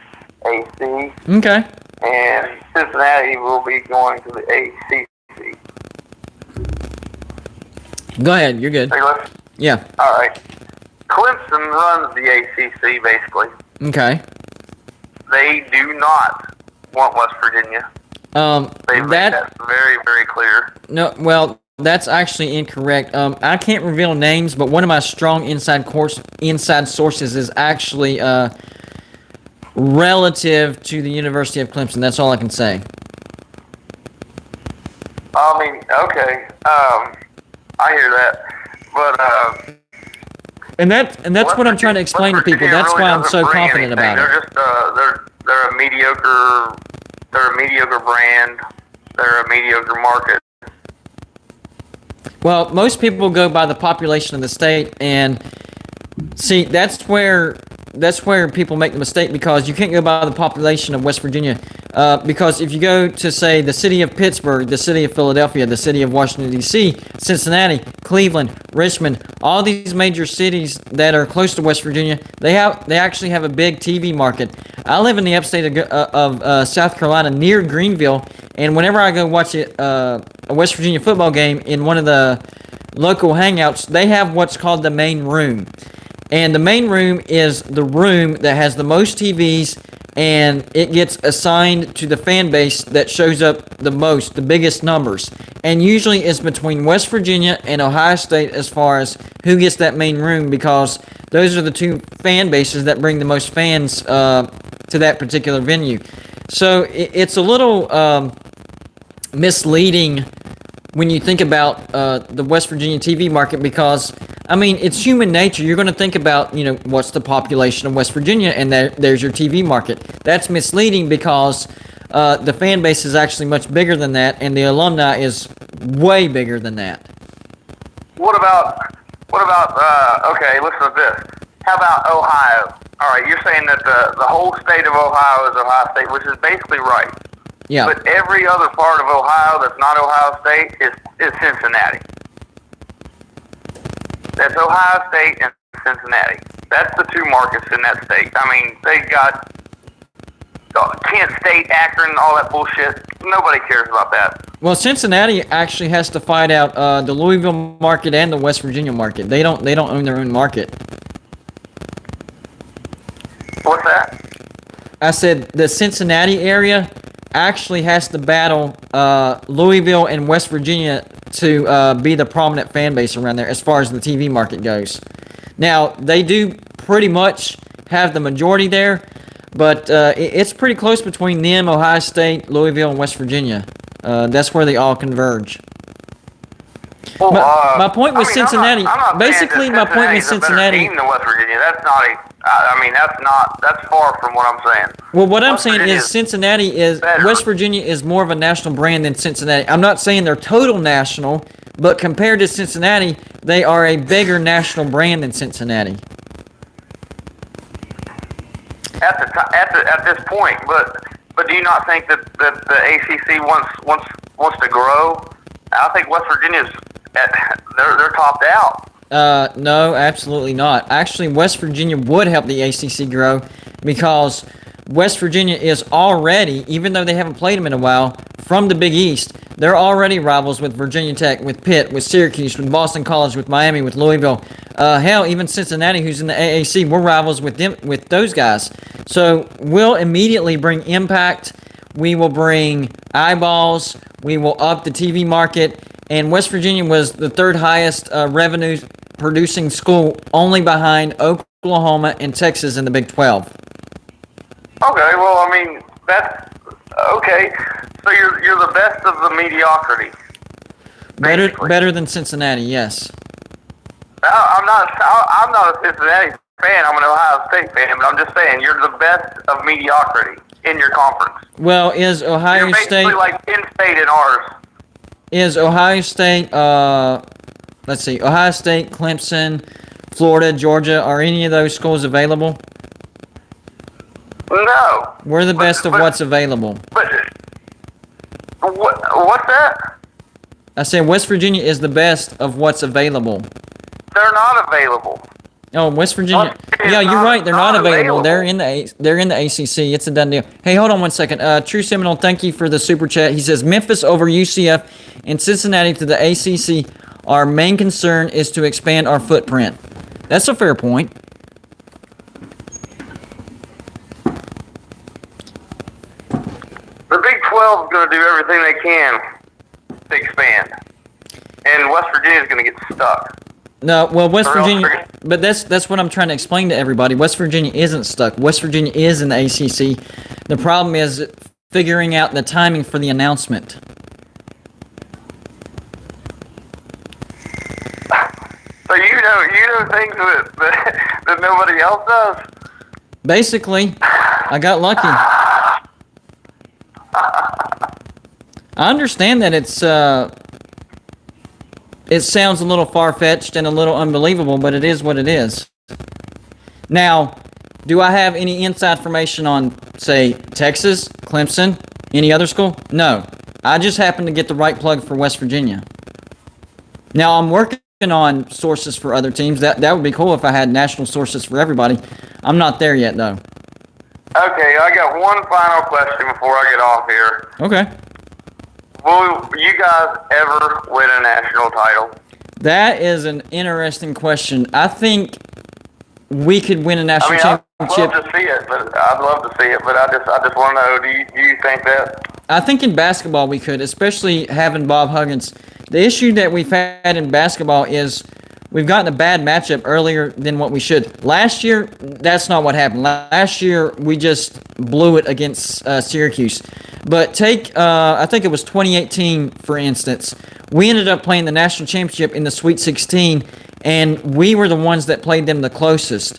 AAC. Okay. And Cincinnati will be going to the ACC. Go ahead. You're good. Hey, listen. Yeah. All right. Clemson runs the ACC, basically. Okay. They do not want West Virginia. They made that very, very clear. No, well, that's actually incorrect. I can't reveal names, but one of my strong inside sources is actually relative to the University of Clemson. That's all I can say. I mean, okay. I hear that, but and that's what I'm trying to explain to people. That's why I'm so confident about it. They're just they're a mediocre brand. They're a mediocre market. Well, most people go by the population of the state, and see that's where people make the mistake, because you can't go by the population of West Virginia. Because if you go to, say, the city of Pittsburgh, the city of Philadelphia, the city of Washington, D.C., Cincinnati, Cleveland, Richmond, all these major cities that are close to West Virginia, they actually have a big TV market. I live in the upstate of South Carolina near Greenville, and whenever I go watch a West Virginia football game in one of the local hangouts, they have what's called the main room. And the main room is the room that has the most TVs, and it gets assigned to the fan base that shows up the most, the biggest numbers. And usually it's between West Virginia and Ohio State as far as who gets that main room, because those are the two fan bases that bring the most fans to that particular venue. So it's a little misleading when you think about the West Virginia TV market, because, I mean, it's human nature. You're going to think about, what's the population of West Virginia, and there's your TV market. That's misleading, because the fan base is actually much bigger than that, and the alumni is way bigger than that. What about, okay, listen to this. How about Ohio? All right, you're saying that the whole state of Ohio is Ohio State, which is basically right. Yeah. But every other part of Ohio that's not Ohio State is Cincinnati. That's Ohio State and Cincinnati. That's the two markets in that state. I mean, they got Kent State, Akron, all that bullshit. Nobody cares about that. Well, Cincinnati actually has to fight out the Louisville market and the West Virginia market. They don't own their own market. What's that? I said the Cincinnati area actually has to battle Louisville and West Virginia to be the prominent fan base around there as far as the TV market goes. Now, they do pretty much have the majority there, but it's pretty close between them, Ohio State, Louisville, and West Virginia. That's where they all converge. Well, My point with Cincinnati, I'm not basically saying my that point with Cincinnati's a better Cincinnati. team than West Virginia. That's not a. I mean, that's far from what I'm saying. Well, what I'm West saying Virginia is Cincinnati is better. West Virginia is more of a national brand than Cincinnati. I'm not saying they're total national, but compared to Cincinnati, they are a bigger national brand than Cincinnati. At this point, but do you not think that the ACC wants to grow? I think West Virginia's they're topped out. No, absolutely not. Actually, West Virginia would help the ACC grow because West Virginia is already, even though they haven't played them in a while, from the Big East, they're already rivals with Virginia Tech, with Pitt, with Syracuse, with Boston College, with Miami, with Louisville. Hell, even Cincinnati, who's in the AAC, we're rivals with them, with those guys. So we'll immediately bring impact. We will bring eyeballs. We will up the TV market. And West Virginia was the third highest revenue producing school, only behind Oklahoma and Texas in the Big 12. Okay, well, I mean that's okay. So you're the best of the mediocrity. basically. Better than Cincinnati, yes. I'm not a Cincinnati fan. I'm an Ohio State fan, but I'm just saying you're the best of mediocrity in your conference. Well, is Ohio You're basically State like Penn State in ours. is Ohio State let's see, Ohio State, Clemson, Florida, Georgia, are any of those schools available? No. We're the best of what's available. But what's that? I said West Virginia is the best of what's available. They're not available. Oh, West Virginia. It's Yeah, you're not- right. They're not available. available. They're in the ACC. It's a done deal. Hey, hold on one second. True Seminole, thank you for the super chat. He says Memphis over UCF and Cincinnati to the ACC. Our main concern is to expand our footprint. That's a fair point. The Big 12 is going to do everything they can to expand, and West Virginia is going to get stuck. No, well, West Or else Virginia, they're- but that's what I'm trying to explain to everybody. West Virginia isn't stuck. West Virginia is in the ACC. The problem is figuring out the timing for the announcement. So you know things that nobody else does. Basically, I got lucky. I understand that it sounds a little far-fetched and a little unbelievable, but it is what it is. Now, do I have any inside information on, say, Texas, Clemson, any other school? No. I just happen to get the right plug for West Virginia. Now, I'm working on sources for other teams. That would be cool if I had national sources for everybody. I'm not there yet, though. Okay, I got one final question before I get off here. Okay. Will you guys ever win a national title? That is an interesting question. I think we could win a I national mean, I'd championship. love to see it, but I'd love to see it. But I just want to know. Do you think that? I think in basketball we could, especially having Bob Huggins. The issue that we've had in basketball is we've gotten a bad matchup earlier than what we should. Last year, that's not what happened. Last year, we just blew it against Syracuse. But take, I think it was 2018, for instance. We ended up playing the national championship in the Sweet 16, and we were the ones that played them the closest.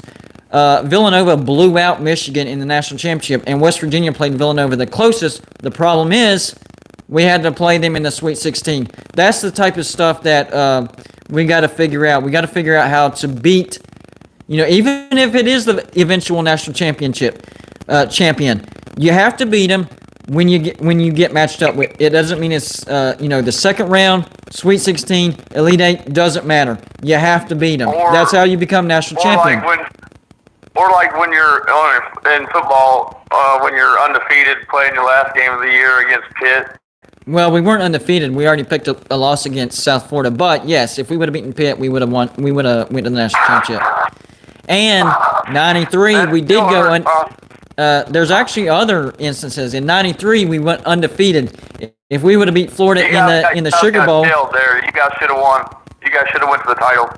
Villanova blew out Michigan in the national championship, and West Virginia played Villanova the closest. The problem is we had to play them in the Sweet 16. That's the type of stuff that we got to figure out. We got to figure out how to beat, even if it is the eventual national championship champion, you have to beat them when you get matched up with. It doesn't mean it's the second round, Sweet 16, Elite 8, doesn't matter. You have to beat them. Or- That's how you become national champion. Like when you're in football, when you're undefeated, playing your last game of the year against Pitt. Well, we weren't undefeated. We already picked up a loss against South Florida. But yes, if we would have beaten Pitt, we would have won. We would have went to the national championship. And '93, we did go. There's actually other instances. In '93, we went undefeated. If we would have beat Florida in the Sugar Bowl, Killed there. You guys should have won. You guys should have went to the title.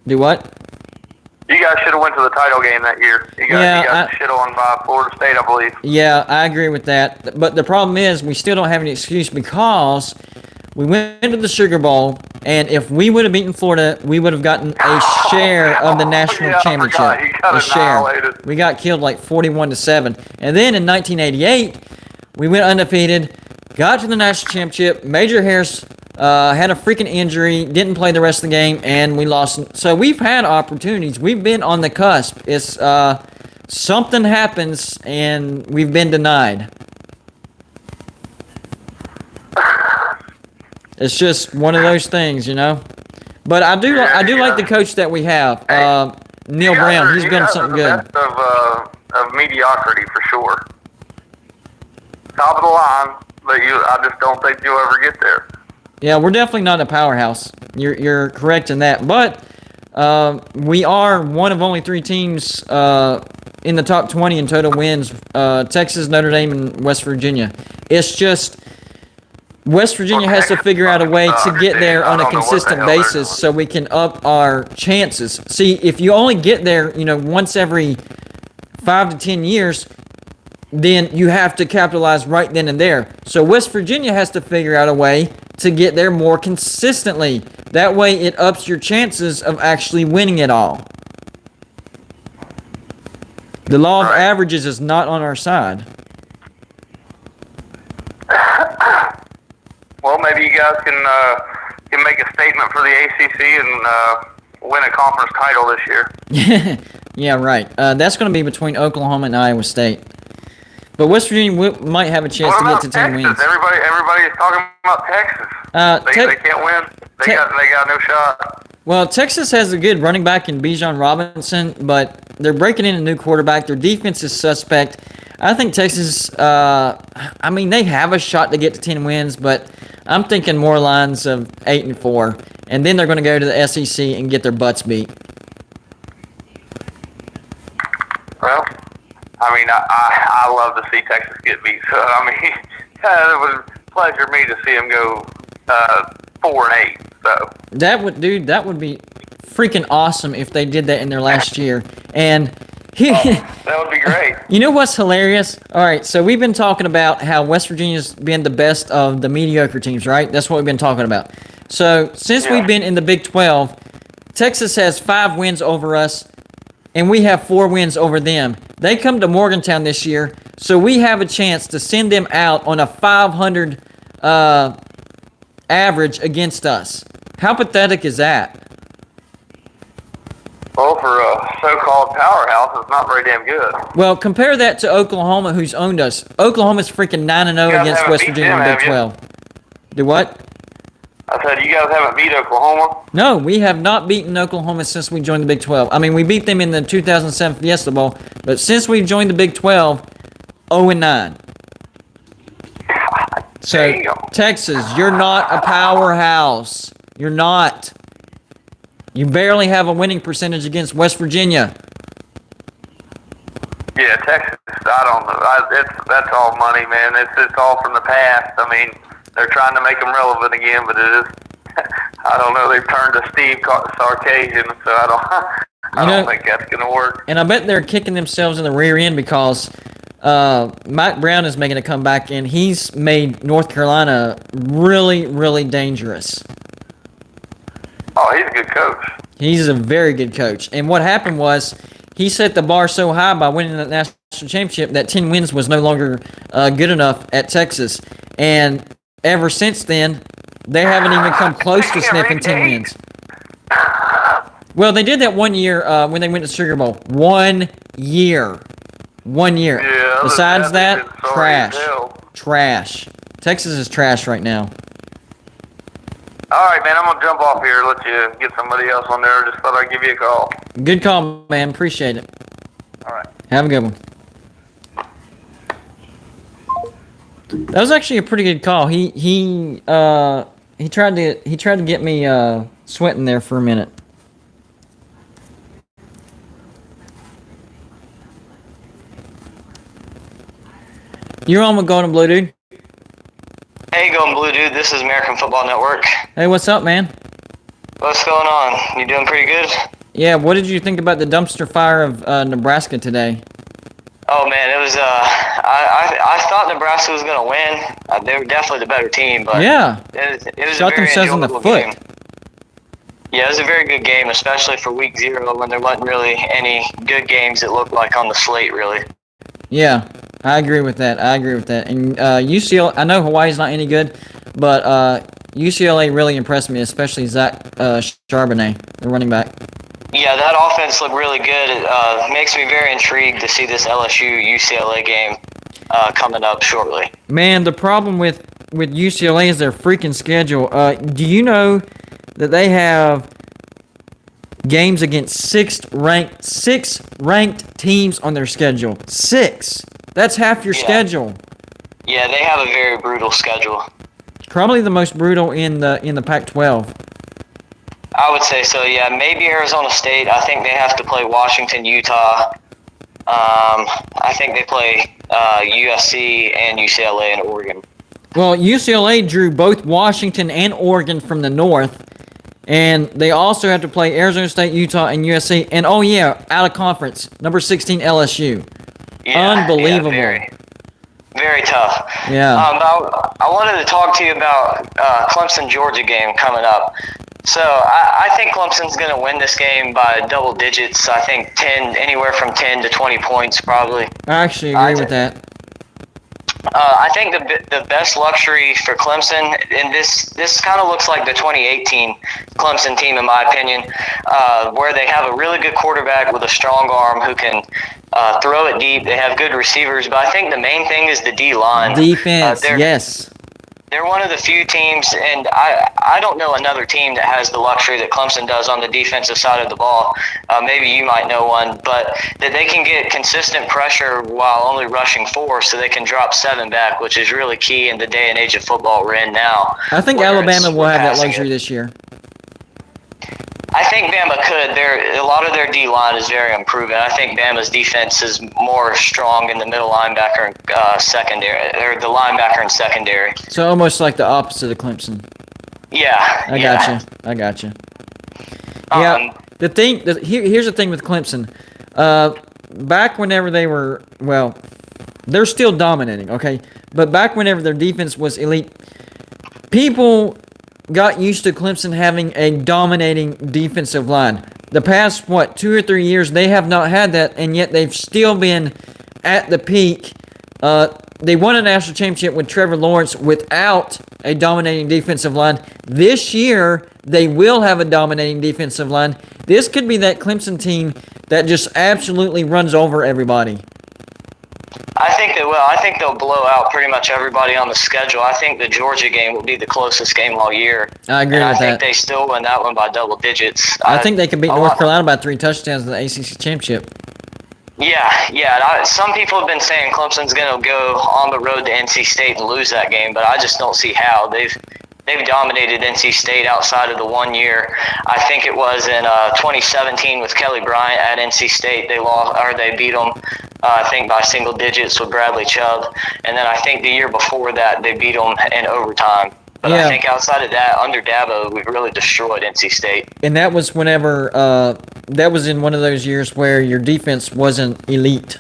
do what? You guys should have went to the title game that year. You guys should have won by Florida State, I believe. Yeah, I agree with that. But the problem is we still don't have any excuse because we went to the Sugar Bowl, and if we would have beaten Florida, we would have gotten a share of the national championship. I forgot. You got annihilated. We got killed like 41-7. And then in 1988, we went undefeated, got to the national championship. Major Harris had a freaking injury, didn't play the rest of the game, and we lost. So we've had opportunities. We've been on the cusp. It's something happens, and we've been denied. It's just one of those things, you know. But I do like the coach that we have, Neil Brown. He's done something good. Best of mediocrity for sure. Top of the line, but I just don't think you'll ever get there. Yeah, we're definitely not a powerhouse. You're correct in that. But we are one of only 3 teams in the top 20 in total wins. Texas, Notre Dame, and West Virginia. It's just West Virginia has to figure out a way to get there on a consistent basis so we can up our chances. See, if you only get there, once every 5 to 10 years, then you have to capitalize right then and there. So West Virginia has to figure out a way to get there more consistently. That way it ups your chances of actually winning it all. The law of averages is not on our side. Well, maybe you guys can make a statement for the ACC and win a conference title this year. Yeah, right. That's going to be between Oklahoma and Iowa State. But West Virginia might have a chance to get to 10 wins. Everybody is talking about Texas. They can't win. They got no shot. Well, Texas has a good running back in Bijan Robinson, but they're breaking in a new quarterback. Their defense is suspect. I think Texas, they have a shot to get to 10 wins, but I'm thinking more lines of 8-4, and then they're going to go to the SEC and get their butts beat. Well, I love to see Texas get beat. So, it was a pleasure me to see them go 4-8. So that would be freaking awesome if they did that in their last year. And that would be great. You know what's hilarious? All right, so we've been talking about how West Virginia's been the best of the mediocre teams, right? That's what we've been talking about. So since we've been in the Big 12, Texas has 5 wins over us, and we have 4 wins over them. They come to Morgantown this year, so we have a chance to send them out on a 500 average against us. How pathetic is that? Well, for a so-called powerhouse, it's not very damn good. Well, compare that to Oklahoma, who's owned us. Oklahoma's freaking 9-0 against West Virginia in the Big 12. Do what? I said, you guys haven't beat Oklahoma? No, we have not beaten Oklahoma since we joined the Big 12. We beat them in the 2007 Fiesta Bowl, but since we've joined the Big 12, 0-9. So, damn. Texas, you're not a powerhouse. You're not. You barely have a winning percentage against West Virginia. Yeah, Texas, I don't know. That's all money, man. It's all from the past. They're trying to make them relevant again, but it is. I don't know. They've turned to Steve Sarkisian, so I don't think that's going to work. And I bet they're kicking themselves in the rear end because Mike Brown is making a comeback, and he's made North Carolina really, really dangerous. Oh, he's a good coach. He's a very good coach. And what happened was he set the bar so high by winning the national championship that 10 wins was no longer good enough at Texas. And ever since then, they haven't even come close to sniffing 10 wins. Well, they did that 1 year when they went to Sugar Bowl. 1 year. 1 year. Yeah, Besides that, trash. Hell. Trash. Texas is trash right now. All right, man, I'm going to jump off here and let you get somebody else on there. Just thought I'd give you a call. Good call, man. Appreciate it. All right. Have a good one. That was actually a pretty good call. He tried to get me sweating there for a minute. You're on with Golden Blue, dude. Hey, going Blue Dude. This is American Football Network. Hey, what's up, man? What's going on? You doing pretty good? Yeah, what did you think about the dumpster fire of Nebraska today? Oh man, it was. I thought Nebraska was gonna win. They were definitely the better team, but Yeah, it was shot a very themselves in the enjoyable foot. game. Yeah, it was a very good game, especially for week 0 when there wasn't really any good games it looked like on the slate, really. Yeah, I agree with that. And UCLA, I know Hawaii's not any good, but UCLA really impressed me, especially Zach Charbonnet, the running back. Yeah, that offense looked really good. It makes me very intrigued to see this LSU-UCLA game coming up shortly. Man, the problem with UCLA is their freaking schedule. Do you know that they have games against six ranked teams on their schedule? 6. That's half your Yeah. schedule. Yeah, they have a very brutal schedule. Probably the most brutal in the Pac-12. I would say so, yeah. Maybe Arizona State. I think they have to play Washington, Utah. I think they play USC and UCLA and Oregon. Well, UCLA drew both Washington and Oregon from the north, and they also have to play Arizona State, Utah, and USC. And oh yeah, out of conference, number 16 LSU. Yeah, Unbelievable. Yeah, very, very tough. Yeah. But I wanted to talk to you about Clemson Georgia game coming up. So I think Clemson's going to win this game by double digits. I think anywhere from 10 to 20 points probably. I actually agree with that. I think the best luxury for Clemson, and this kind of looks like the 2018 Clemson team in my opinion, where they have a really good quarterback with a strong arm who can throw it deep. They have good receivers, but I think the main thing is the D-line. Defense, yes. They're one of the few teams, and I don't know another team that has the luxury that Clemson does on the defensive side of the ball. Maybe you might know one, but that they can get consistent pressure while only rushing 4, so they can drop 7 back, which is really key in the day and age of football we're in now. I think where Alabama will we're have that passing luxury it. this year. I think Bama could. A lot of their D-line is very improving. I think Bama's defense is more strong in the middle linebacker and secondary, or the linebacker and secondary. So almost like the opposite of Clemson. Yeah, I yeah. gotcha. Yeah, here's the thing with Clemson. Back whenever they were, well, they're still dominating, okay? But back whenever their defense was elite, people got used to Clemson having a dominating defensive line. The past, 2 or 3 years, they have not had that, and yet they've still been at the peak. They won a national championship with Trevor Lawrence without a dominating defensive line. This year, they will have a dominating defensive line. This could be that Clemson team that just absolutely runs over everybody. I think they will. I think they'll blow out pretty much everybody on the schedule. I think the Georgia game will be the closest game all year. I agree and with I that. think they still win that one by double digits. I think they could beat North Carolina by 3 touchdowns in the ACC championship. Yeah. Some people have been saying Clemson's going to go on the road to NC State and lose that game, but I just don't see how. They've dominated NC State outside of the 1 year. I think it was in 2017 with Kelly Bryant at NC State. They beat them, I think, by single digits with Bradley Chubb. And then I think the year before that, they beat them in overtime. But Yeah. I think outside of that, under Dabo, we really destroyed NC State. And that was whenever, that was in one of those years where your defense wasn't elite.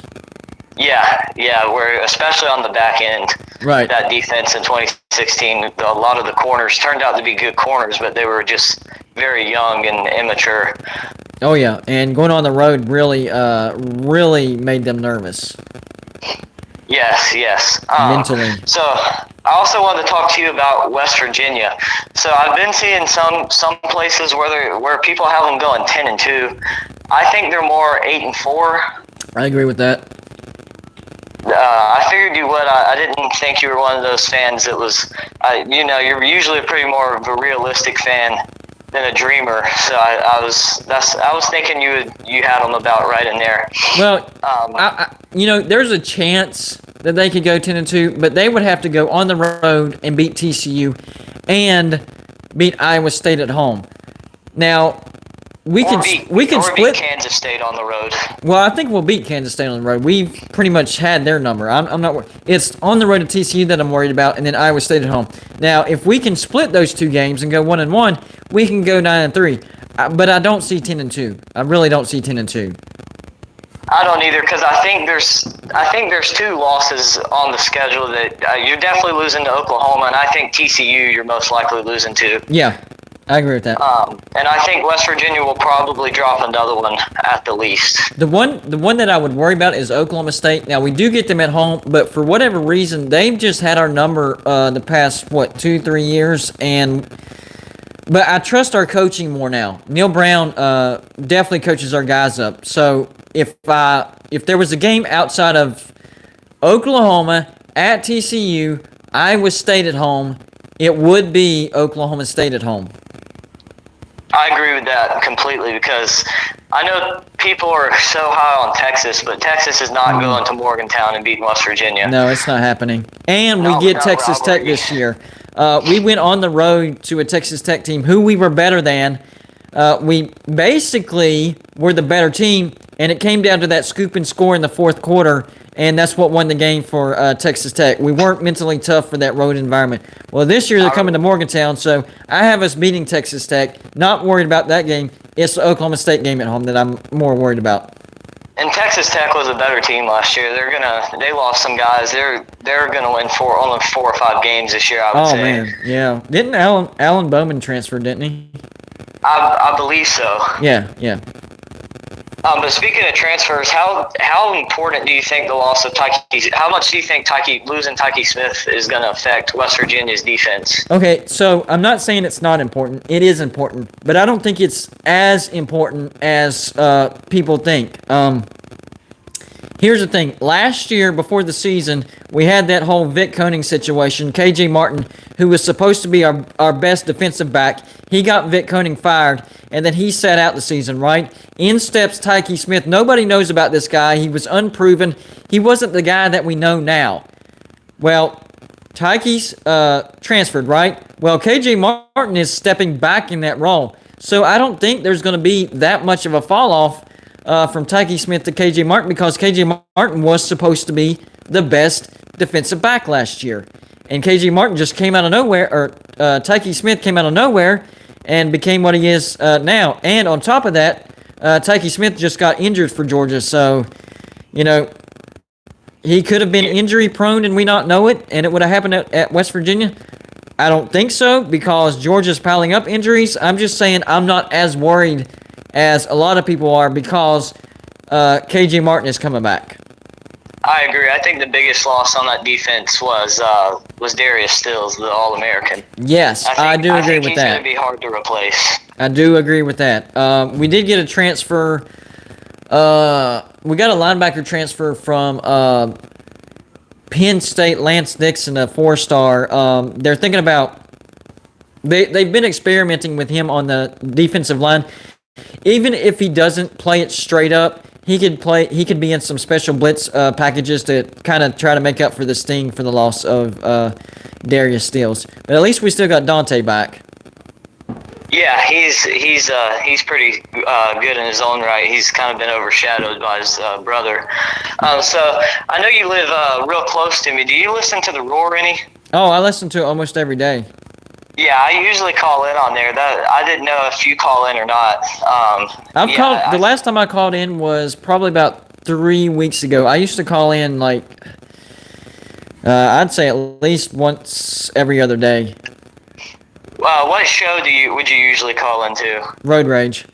Yeah, where especially on the back end, Right. that defense in 2016, a lot of the corners turned out to be good corners, but they were just very young and immature. Oh, yeah. And going on the road really made them nervous. Yes. Mentally. So I also wanted to talk to you about West Virginia. So I've been seeing some places where people have them going 10-2. I think they're more 8-4. I agree with that. I figured you would. I didn't think you were one of those fans that was, you're usually a pretty more of a realistic fan than a dreamer. So I was thinking you had them about right in there. Well, there's a chance that they could go 10-2, but they would have to go on the road and beat TCU and beat Iowa State at home. Now, we Or can beat, we can or split. beat Kansas State on the road. Well, I think we'll beat Kansas State on the road. We've pretty much had their number. I'm not. It's on the road to TCU that I'm worried about, and then Iowa State at home. Now, if we can split those two games and go 1-1, we can go 9-3. But I don't see 10-2. I really don't see 10-2. I don't either, because I think there's two losses on the schedule that you're definitely losing to Oklahoma, and I think TCU you're most likely losing to. Yeah, I agree with that. And I think West Virginia will probably drop another one at the least. The one that I would worry about is Oklahoma State. Now we do get them at home, but for whatever reason, they've just had our number the past 2-3 years, but I trust our coaching more now. Neil Brown definitely coaches our guys up. So if there was a game outside of Oklahoma at TCU, Iowa State at home, it would be Oklahoma State at home. I agree with that completely, because I know people are so high on Texas, but Texas is not going to Morgantown and beating West Virginia. No, it's not happening. And we No, get no Texas Tech rivalry. this year. We went on the road to a Texas Tech team who we were better than. We basically were the better team, and it came down to that scoop and score in the fourth quarter, and that's what won the game for Texas Tech. We weren't mentally tough for that road environment. Well, this year they're coming to Morgantown, so I have us beating Texas Tech. Not worried about that game. It's the Oklahoma State game at home that I'm more worried about. And Texas Tech was a better team last year. They lost some guys. They're gonna win only 4 or 5 games this year, I would say. Oh man, yeah. Didn't Alan Bowman transfer? Didn't he? I believe so. Yeah, yeah. But speaking of transfers, how important do you think the loss of Tyke? How much do you think losing Tyke Smith is going to affect West Virginia's defense? Okay, so I'm not saying it's not important. It is important, but I don't think it's as important as people think. Here's the thing. Last year, before the season, we had that whole Vic Koenig situation. KJ Martin, who was supposed to be our best defensive back, he got Vic Koenig fired, and then he sat out the season, right? In steps Tyke Smith. Nobody knows about this guy. He was unproven. He wasn't the guy that we know now. Well, Tyke's transferred, right? Well, KJ Martin is stepping back in that role. So I don't think there's going to be that much of a fall off from Tyke Smith to KJ Martin, because KJ Martin was supposed to be the best defensive back last year. And KJ Martin just came out of nowhere, or Tyke Smith came out of nowhere and became what he is now. And on top of that, Tyke Smith just got injured for Georgia. So, he could have been injury prone and we not know it, and it would have happened at West Virginia. I don't think so, because Georgia's piling up injuries. I'm just saying I'm not as worried as a lot of people are, because KJ Martin is coming back. I agree. I think the biggest loss on that defense was Darius Stills, the All-American. Yes, I do agree with he's that. going to be hard to replace. I do agree with that. We did get a transfer. We got a linebacker transfer from Penn State, Lance Dixon, a 4-star. They're thinking about. They've been experimenting with him on the defensive line. Even if he doesn't play it straight up, he could be in some special blitz packages to kind of try to make up for the sting for the loss of Darius Stills. But at least we still got Dante back. Yeah, he's pretty good in his own right. He's kind of been overshadowed by his brother. So I know you live real close to me. Do you listen to the Roar any? Oh, I listen to it almost every day. Yeah, I usually call in on there. That I didn't know if you call in or not. The last time I called in was probably about 3 weeks ago. I used to call in I'd say at least once every other day. What show would you usually call into? Road Rage.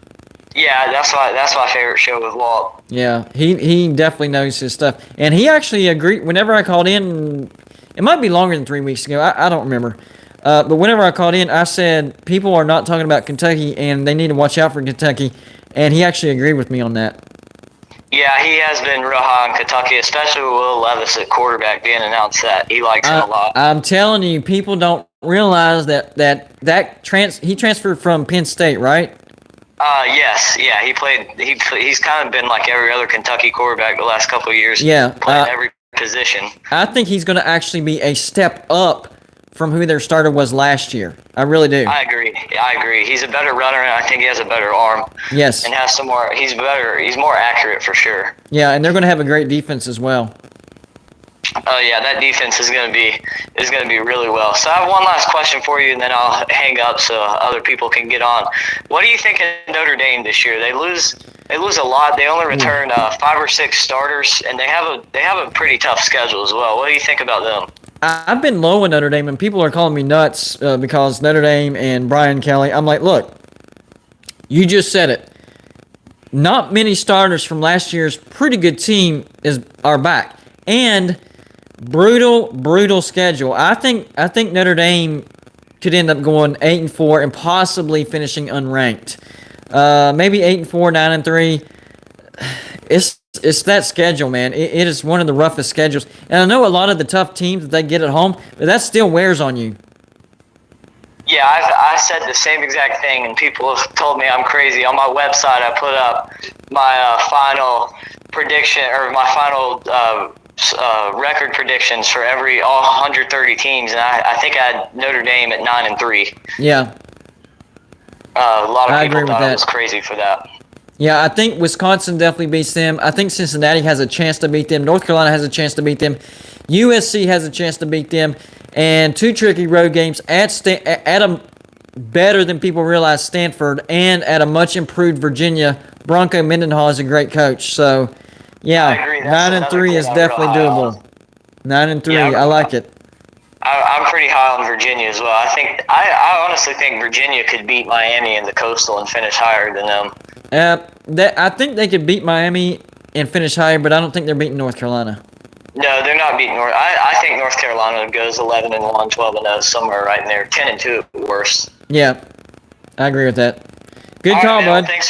Yeah, that's my favorite show with Walt. Yeah, he definitely knows his stuff, and he actually agreed. Whenever I called in, it might be longer than 3 weeks ago. I don't remember. But whenever I called in, I said people are not talking about Kentucky and they need to watch out for Kentucky. And he actually agreed with me on that. Yeah, he has been real high on Kentucky, especially with Will Levis at quarterback being announced that. He likes him a lot. I'm telling you, people don't realize he transferred from Penn State, right? Yes. Yeah, he's kind of been like every other Kentucky quarterback the last couple of years. Yeah. Playing every position. I think he's going to actually be a step up from who their starter was last year. I really do. I agree. He's a better runner, and I think he has a better arm. Yes. And has some more. He's better. He's more accurate for sure. Yeah, and they're going to have a great defense as well. Oh yeah, that defense is gonna be really well. So I have one last question for you, and then I'll hang up so other people can get on. What do you think of Notre Dame this year? They lose a lot. They only return 5 or 6 starters, and they have a pretty tough schedule as well. What do you think about them? I've been low in Notre Dame, and people are calling me nuts because Notre Dame and Brian Kelly. I'm like, look, you just said it. Not many starters from last year's pretty good team are back, and brutal schedule. I think Notre Dame could end up going 8-4 and possibly finishing unranked. Maybe 8-4, 9-3. It's that schedule, man. It is one of the roughest schedules. And I know a lot of the tough teams that they get at home, but that still wears on you. Yeah, I said the same exact thing, and people have told me I'm crazy. On my website, I put up my final prediction, or my final record predictions for all 130 teams, and I think I had Notre Dame at 9-3. Yeah. A lot of I people agree with thought I that. was crazy for that. Yeah, I think Wisconsin definitely beats them. I think Cincinnati has a chance to beat them. North Carolina has a chance to beat them. USC has a chance to beat them. And 2 tricky road games at a better than people realize Stanford, and at a much improved Virginia. Bronco Mendenhall is a great coach. So, yeah, I agree. That's 9-3 is another definitely good one. doable. 9-3, Yeah, I like it. I'm pretty high on Virginia as well. I honestly think Virginia could beat Miami in the Coastal and finish higher than them. I think they could beat Miami and finish higher, but I don't think they're beating North Carolina. No, they're not beating North. I think North Carolina goes 11-1, 12-0, somewhere right in there, 10-2 at worst. Yeah, I agree with that. Good All call, right, man, bud. Thanks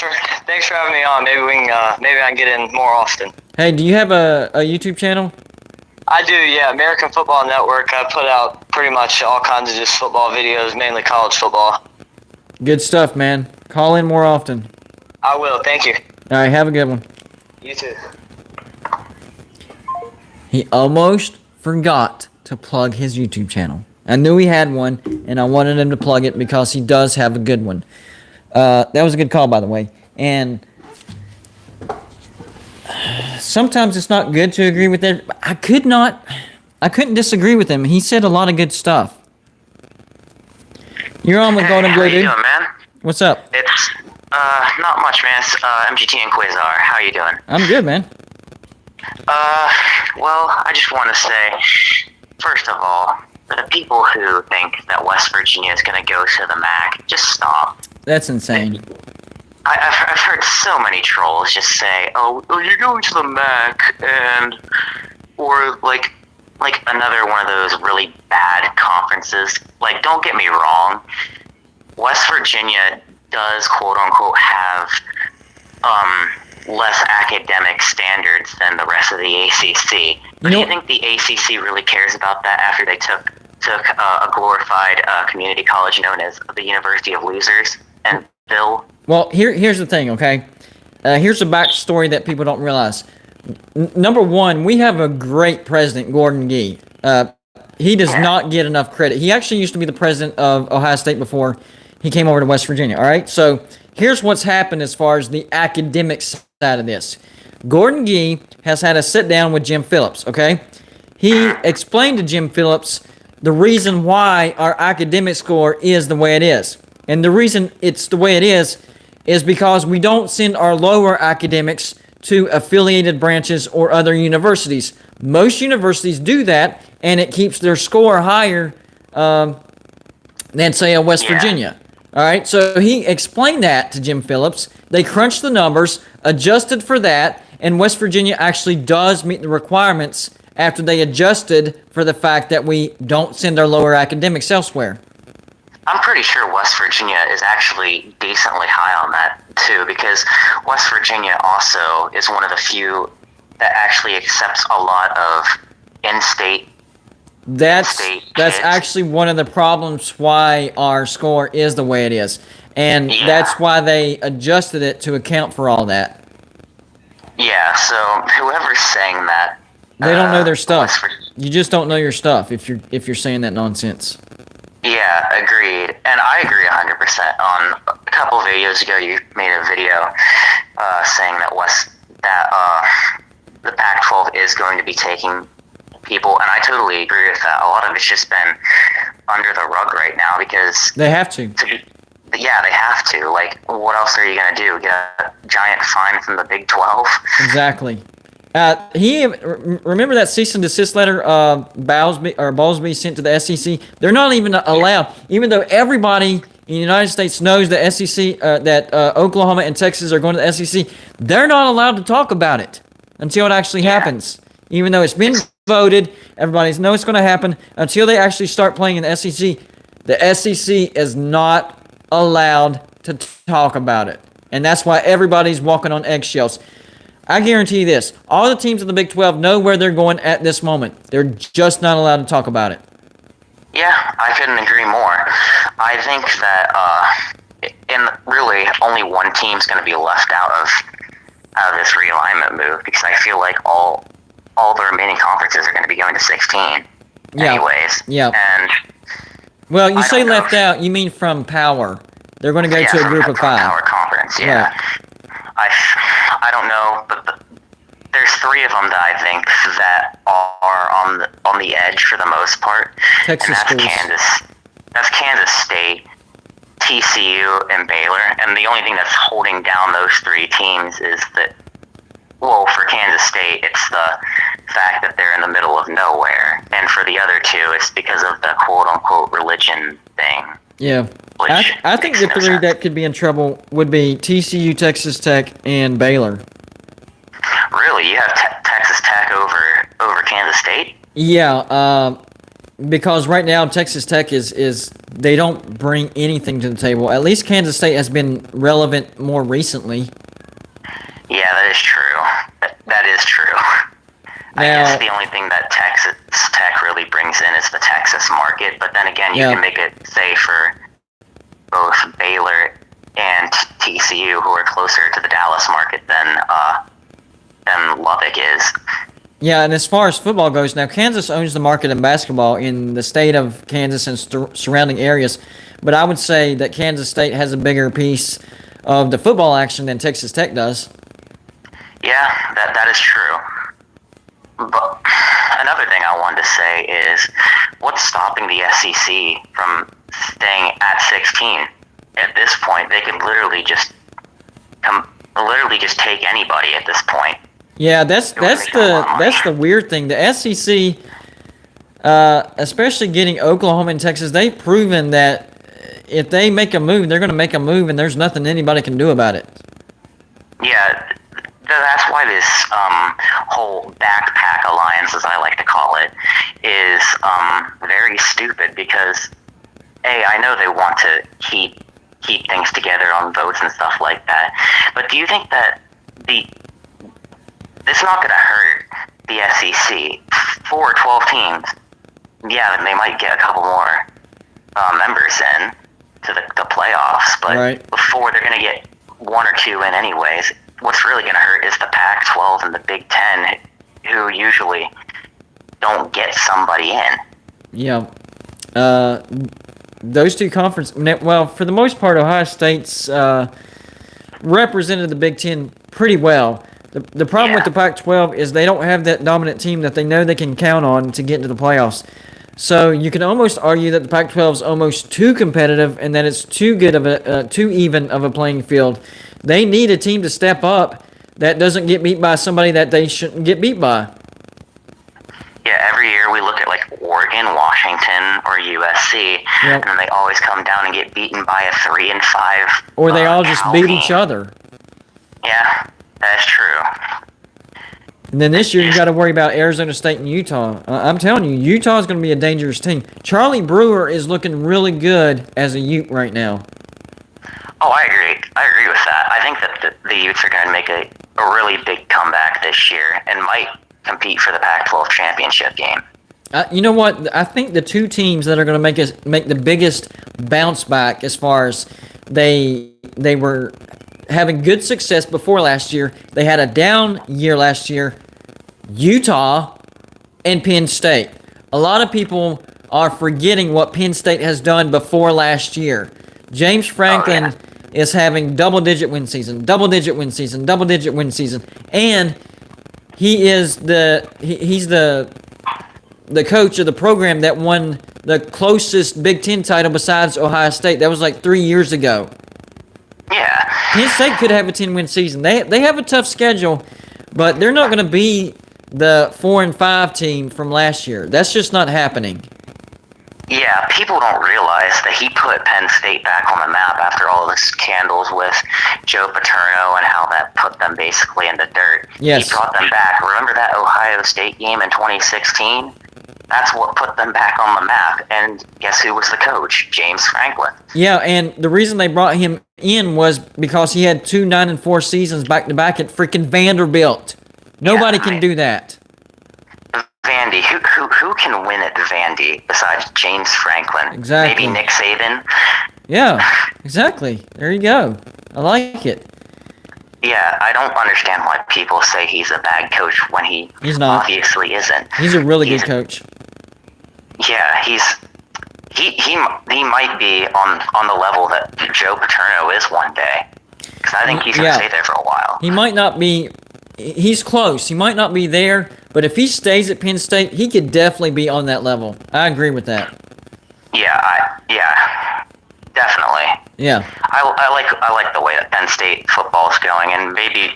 for having me on. Maybe I can get in more often. Hey, do you have a YouTube channel? I do, yeah. American Football Network. I put out pretty much all kinds of just football videos, mainly college football. Good stuff, man. Call in more often. I will. Thank you. All right, have a good one. You too. He almost forgot to plug his YouTube channel. I knew he had one, and I wanted him to plug it because he does have a good one. That was a good call, by the way. And sometimes it's not good to agree with it. I couldn't disagree with him. He said a lot of good stuff. You're on with Golden How Blue, you dude. doing, man? What's up? It's not much, man. It's MGT and Quasar. How you doing? I'm good, man. Well, I just want to say, first of all, for the people who think that West Virginia is going to go to the MAC, just stop. That's insane. I've heard so many trolls just say, "Oh, you're going to the MAC," or like another one of those really bad conferences. Like, don't get me wrong, West Virginia does quote unquote have less academic standards than the rest of the ACC. But do you think the ACC really cares about that after they took a glorified community college known as the University of Losers and Bill? Well, here's the thing, okay? Here's a backstory that people don't realize. Number one, we have a great president, Gordon Gee. He does not get enough credit. He actually used to be the president of Ohio State before he came over to West Virginia, all right? So here's what's happened as far as the academic side of this. Gordon Gee has had a sit-down with Jim Phillips, okay? He explained to Jim Phillips the reason why our academic score is the way it is. And the reason it's the way it is because we don't send our lower academics to affiliated branches or other universities. Most universities do that, and it keeps their score higher than, say, a West Virginia. All right, so he explained that to Jim Phillips. They crunched the numbers, adjusted for that, and West Virginia actually does meet the requirements after they adjusted for the fact that we don't send our lower academics elsewhere. I'm pretty sure West Virginia is actually decently high on that, too, because West Virginia also is one of the few that actually accepts a lot of in-state. That's kids. actually one of the problems why our score is the way it is. And Yeah. that's why they adjusted it to account for all that. Yeah, so whoever's saying that, They don't know their stuff. West Vir- You just don't know your stuff if you're saying that nonsense. Yeah, agreed. And I agree 100%. On a couple of videos ago, you made a video saying that the Pac-12 is going to be taking people, and I totally agree with that. A lot of it's just been under the rug right now because They have to. yeah, they have to. Like, what else are you going to do? Get a giant fine from the Big 12? Exactly. Remember that cease and desist letter Bowlesby sent to the SEC? They're not even allowed, even though everybody in the United States knows the SEC, that Oklahoma and Texas are going to the SEC. They're not allowed to talk about it until it actually happens. Even though it's been voted, everybody knows it's going to happen. Until they actually start playing in the SEC is not allowed to talk about it. And that's why everybody's walking on eggshells. I guarantee you this. All the teams in the Big 12 know where they're going at this moment. They're just not allowed to talk about it. Yeah, I couldn't agree more. I think that really only one team's going to be left out of this realignment move because I feel like all the remaining conferences are going to be going to 16 anyways. Yeah. And well, you I say don't know. left out, you mean from power. They're going to go to a from group of from 5. Power conference, yeah. Right. I don't know, but there's 3 of them that I think that are on the edge for the most part. Texas and schools. That's Kansas State, TCU, and Baylor. And the only thing that's holding down those 3 teams is that, well, for Kansas State, it's the fact that they're in the middle of nowhere. And for the other 2, it's because of the quote-unquote religion thing. Yeah. Which I think makes the no 3 sense. that could be in trouble would be TCU, Texas Tech, and Baylor. Really? You have Texas Tech over Kansas State? Yeah, because right now Texas Tech is they don't bring anything to the table. At least Kansas State has been relevant more recently. Yeah, that is true. That is true. I Now- guess the only thing that Texas Tech really brings in is the Texas market, but then again, you Yeah. can make it say for both Baylor and TCU, who are closer to the Dallas market than Lubbock is. Yeah, and as far as football goes, now Kansas owns the market in basketball in the state of Kansas and surrounding areas, but I would say that Kansas State has a bigger piece of the football action than Texas Tech does. Yeah, that is true. But another thing I wanted to say is, what's stopping the SEC from staying at 16? At this point, they could literally just take anybody at this point. Yeah, that's would make a lot of money. the weird thing. The SEC, especially getting Oklahoma and Texas, they've proven that if they make a move, they're going to make a move, and there's nothing anybody can do about it. Yeah, that's why this whole backpack alliance, as I like to call it, is very stupid because, A, I know they want to keep things together on votes and stuff like that, but do you think that it's not going to hurt the SEC? 4 or 12 teams, yeah, they might get a couple more members in to the playoffs, but Right. before they're going to get 1 or 2 in anyways. What's really going to hurt is the Pac-12 and the Big Ten, who usually don't get somebody in. Yeah. Those 2 conferences, well, for the most part, Ohio State's represented the Big Ten pretty well. The problem with the Pac-12 is they don't have that dominant team that they know they can count on to get into the playoffs. So you can almost argue that the Pac-12 is almost too competitive and that it's too good of too even of a playing field. They need a team to step up that doesn't get beat by somebody that they shouldn't get beat by. Yeah, every year we look at like Oregon, Washington, or USC, Yep. and they always come down and get beaten by a 3 and 5. Or they all just Cal beat team. each other. Yeah, that's true. And then this year you got to worry about Arizona State and Utah. I'm telling you, Utah is going to be a dangerous team. Charlie Brewer is looking really good as a Ute right now. Oh, I agree. I agree with that. I think that the Utes are going to make a really big comeback this year and might compete for the Pac-12 championship game. You know what? I think the 2 teams that are going to make the biggest bounce back as far as they were having good success before last year. They had a down year last year. Utah and Penn State. A lot of people are forgetting what Penn State has done before last year. James Franklin is having double-digit win season, double-digit win season, double-digit win season, and he's the coach of the program that won the closest Big Ten title besides Ohio State. That was like 3 years ago. Yeah. Penn State could have a 10-win season. They have a tough schedule, but they're not going to be the 4-5 team from last year. That's just not happening. Yeah, people don't realize that he put Penn State back on the map after all the scandals with Joe Paterno and how that put them basically in the dirt. Yes. He brought them back. Remember that Ohio State game in 2016? That's what put them back on the map. And guess who was the coach? James Franklin. Yeah, and the reason they brought him in was because he had 2 9-4 seasons back-to-back at freaking Vanderbilt. Nobody can do that. Vandy. Who can win at Vandy besides James Franklin? Exactly. Maybe Nick Saban? Yeah, exactly. There you go. I like it. Yeah, I don't understand why people say he's a bad coach when He's not. obviously isn't. He's a really good coach. Yeah, he might be on the level that Joe Paterno is one day. Because I think he's going to stay there for a while. He might not be. He's close. He might not be there, but if he stays at Penn State, he could definitely be on that level. I agree with that. Yeah, definitely. Yeah. I like the way that Penn State football is going, and maybe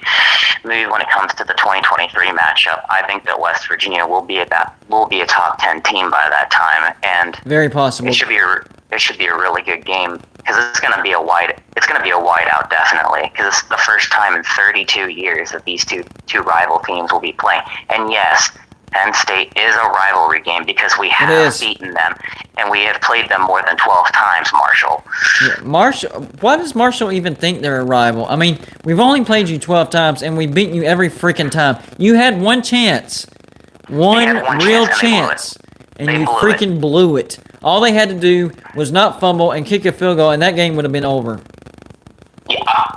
when it comes to the 2023 matchup, I think that West Virginia will be a top 10 team by that time, and Very possible. it should be a really good game because it's going to be a wide out definitely because it's the first time in 32 years that these two rival teams will be playing. And yes, Penn State is a rivalry game because we have beaten them and we have played them more than 12 times, Marshall. Yeah, Marshall. Why does Marshall even think they're a rival? I mean, we've only played you 12 times and we've beaten you every freaking time. You had one chance. One real chance. And you freaking blew it. All they had to do was not fumble and kick a field goal, and that game would have been over. Yeah.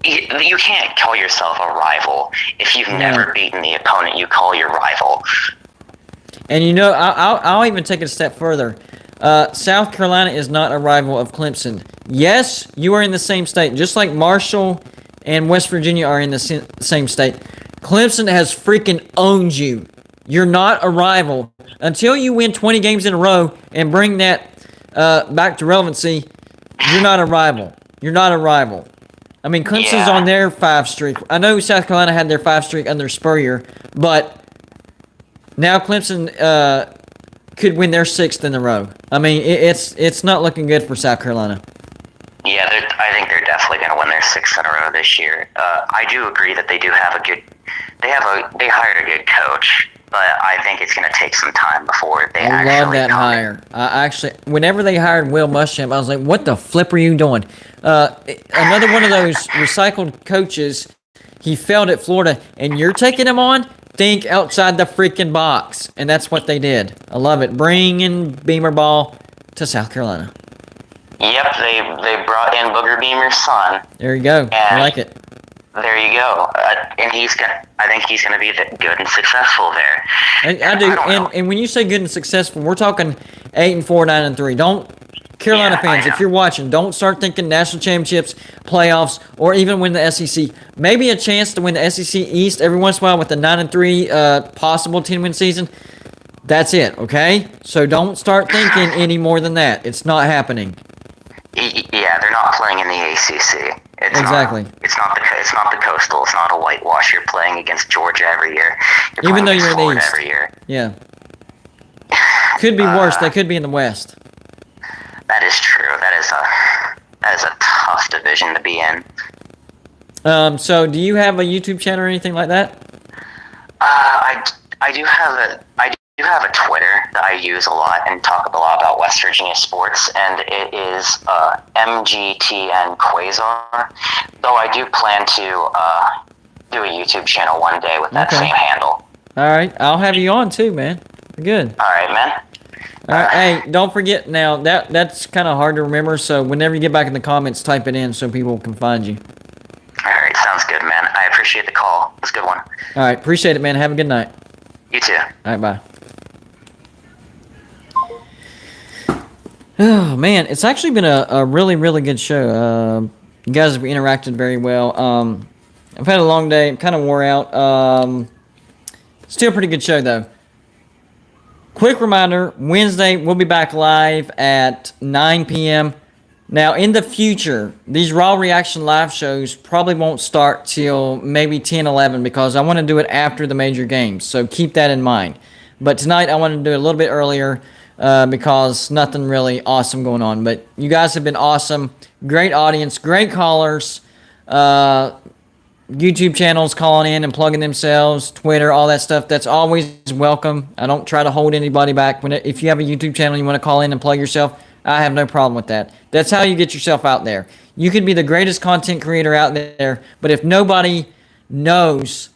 You can't call yourself a rival if you've never beaten the opponent you call your rival. And you know, I'll even take it a step further. South Carolina is not a rival of Clemson. Yes, you are in the same state, just like Marshall and West Virginia are in the same state. Clemson has freaking owned you. You're not a rival. Until you win 20 games in a row and bring that back to relevancy, you're not a rival. You're not a rival. I mean, Clemson's on their 5 streak. I know South Carolina had their 5 streak under Spurrier, but now Clemson could win their 6th in a row. I mean, it's not looking good for South Carolina. Yeah, I think they're definitely going to win their 6th in a row this year. I do agree that they do have a good. They hired a good coach, but I think it's going to take some time before they actually. I love that hire. Whenever they hired Will Muschamp, I was like, "What the flip are you doing?" Another one of those recycled coaches. He failed at Florida, and you're taking him on. Think outside the freaking box, and that's what they did. I love it. Bringing Beamer ball to South Carolina. Yep, they brought in Booger Beamer's son. There you go. I like it. There you go. And I think he's gonna be good and successful there. I do. And when you say good and successful, we're talking 8-4, 9-3. Don't Carolina fans, if you're watching, don't start thinking national championships, playoffs, or even win the SEC. Maybe a chance to win the SEC East every once in a while with the 9-3 possible 10-win season. That's it. Okay. So don't start thinking any more than that. It's not happening. Yeah, they're not playing in the ACC. Exactly. It's not the Coastal. It's not a whitewash. You're playing against Georgia every year. Even though you're in the Florida East. every year. Yeah. Could be worse. They could be in the West. That is true. That is a tough division to be in. So do you have a YouTube channel or anything like that? I do have a Twitter that I use a lot and talk a lot about West Virginia sports, and it is MGTN Quasar. Though I do plan to do a YouTube channel one day with that same handle. All right, I'll have you on too, man. Good. All right, man. All right, hey, don't forget now that's kind of hard to remember. So whenever you get back in the comments, type it in so people can find you. All right, sounds good, man. I appreciate the call. It's a good one. All right, appreciate it, man. Have a good night. You too. All right, bye. Oh man, it's actually been a really really good show. You guys have interacted very well. I've had a long day. I'm kind of wore out. Still a pretty good show though. Quick reminder: Wednesday we'll be back live at 9 p.m. Now in the future, these Raw Reaction live shows probably won't start till maybe 10, 11 because I want to do it after the major games. So keep that in mind. But tonight I wanted to do it a little bit earlier. Because nothing really awesome going on. But you guys have been awesome. Great audience, great callers. YouTube channels calling in and plugging themselves, Twitter, all that stuff. That's always welcome. I don't try to hold anybody back. If you have a YouTube channel and you want to call in and plug yourself, I have no problem with that. That's how you get yourself out there. You could be the greatest content creator out there, but if nobody knows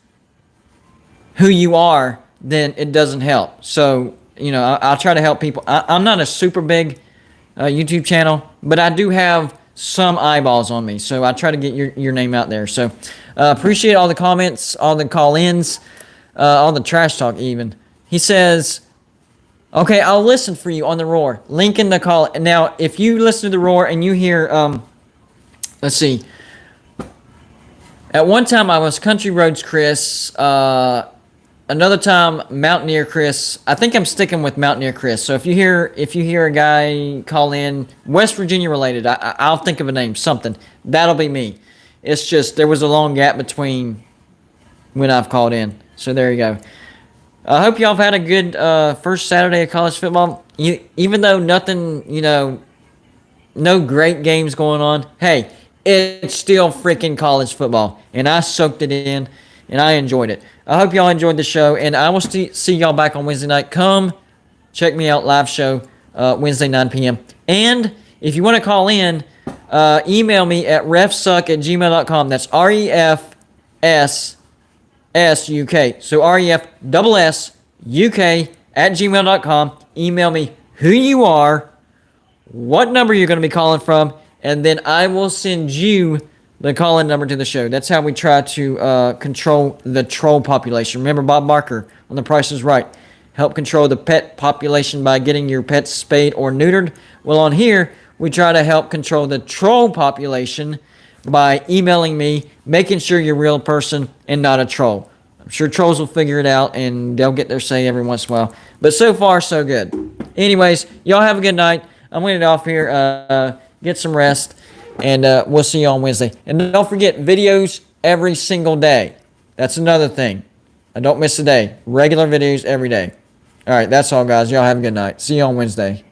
who you are, then it doesn't help. So, I'll try to help people. I'm not a super big YouTube channel, but I do have some eyeballs on me. So I try to get your name out there. So appreciate all the comments, all the call-ins, all the trash talk even. He says, okay, I'll listen for you on the Roar. Link in the call. Now, if you listen to the Roar and you hear, let's see. At one time I was Country Roads Chris. Another time, Mountaineer Chris. I think I'm sticking with Mountaineer Chris. So if you hear a guy call in West Virginia related, I'll think of a name, something. That'll be me. It's just there was a long gap between when I've called in. So there you go. I hope y'all have had a good first Saturday of college football. Even though nothing, no great games going on. Hey, it's still freaking college football, and I soaked it in, and I enjoyed it. I hope y'all enjoyed the show, and I will see y'all back on Wednesday night. Come check me out, live show, Wednesday, 9 p.m. And if you want to call in, email me at refsuck@gmail.com. That's REFSSUK. So REFSSUK@gmail.com. Email me who you are, what number you're going to be calling from, and then I will send you the call-in number to the show. That's how we try to control the troll population. Remember Bob Barker on The Price is Right. Help control the pet population by getting your pets spayed or neutered. Well, on here, we try to help control the troll population by emailing me, making sure you're a real person and not a troll. I'm sure trolls will figure it out, and they'll get their say every once in a while. But so far, so good. Anyways, y'all have a good night. I'm going to get off here, get some rest. And we'll see you on Wednesday. And don't forget, videos every single day. That's another thing. I don't miss a day. Regular videos every day. All right, that's all, guys. Y'all have a good night. See you on Wednesday.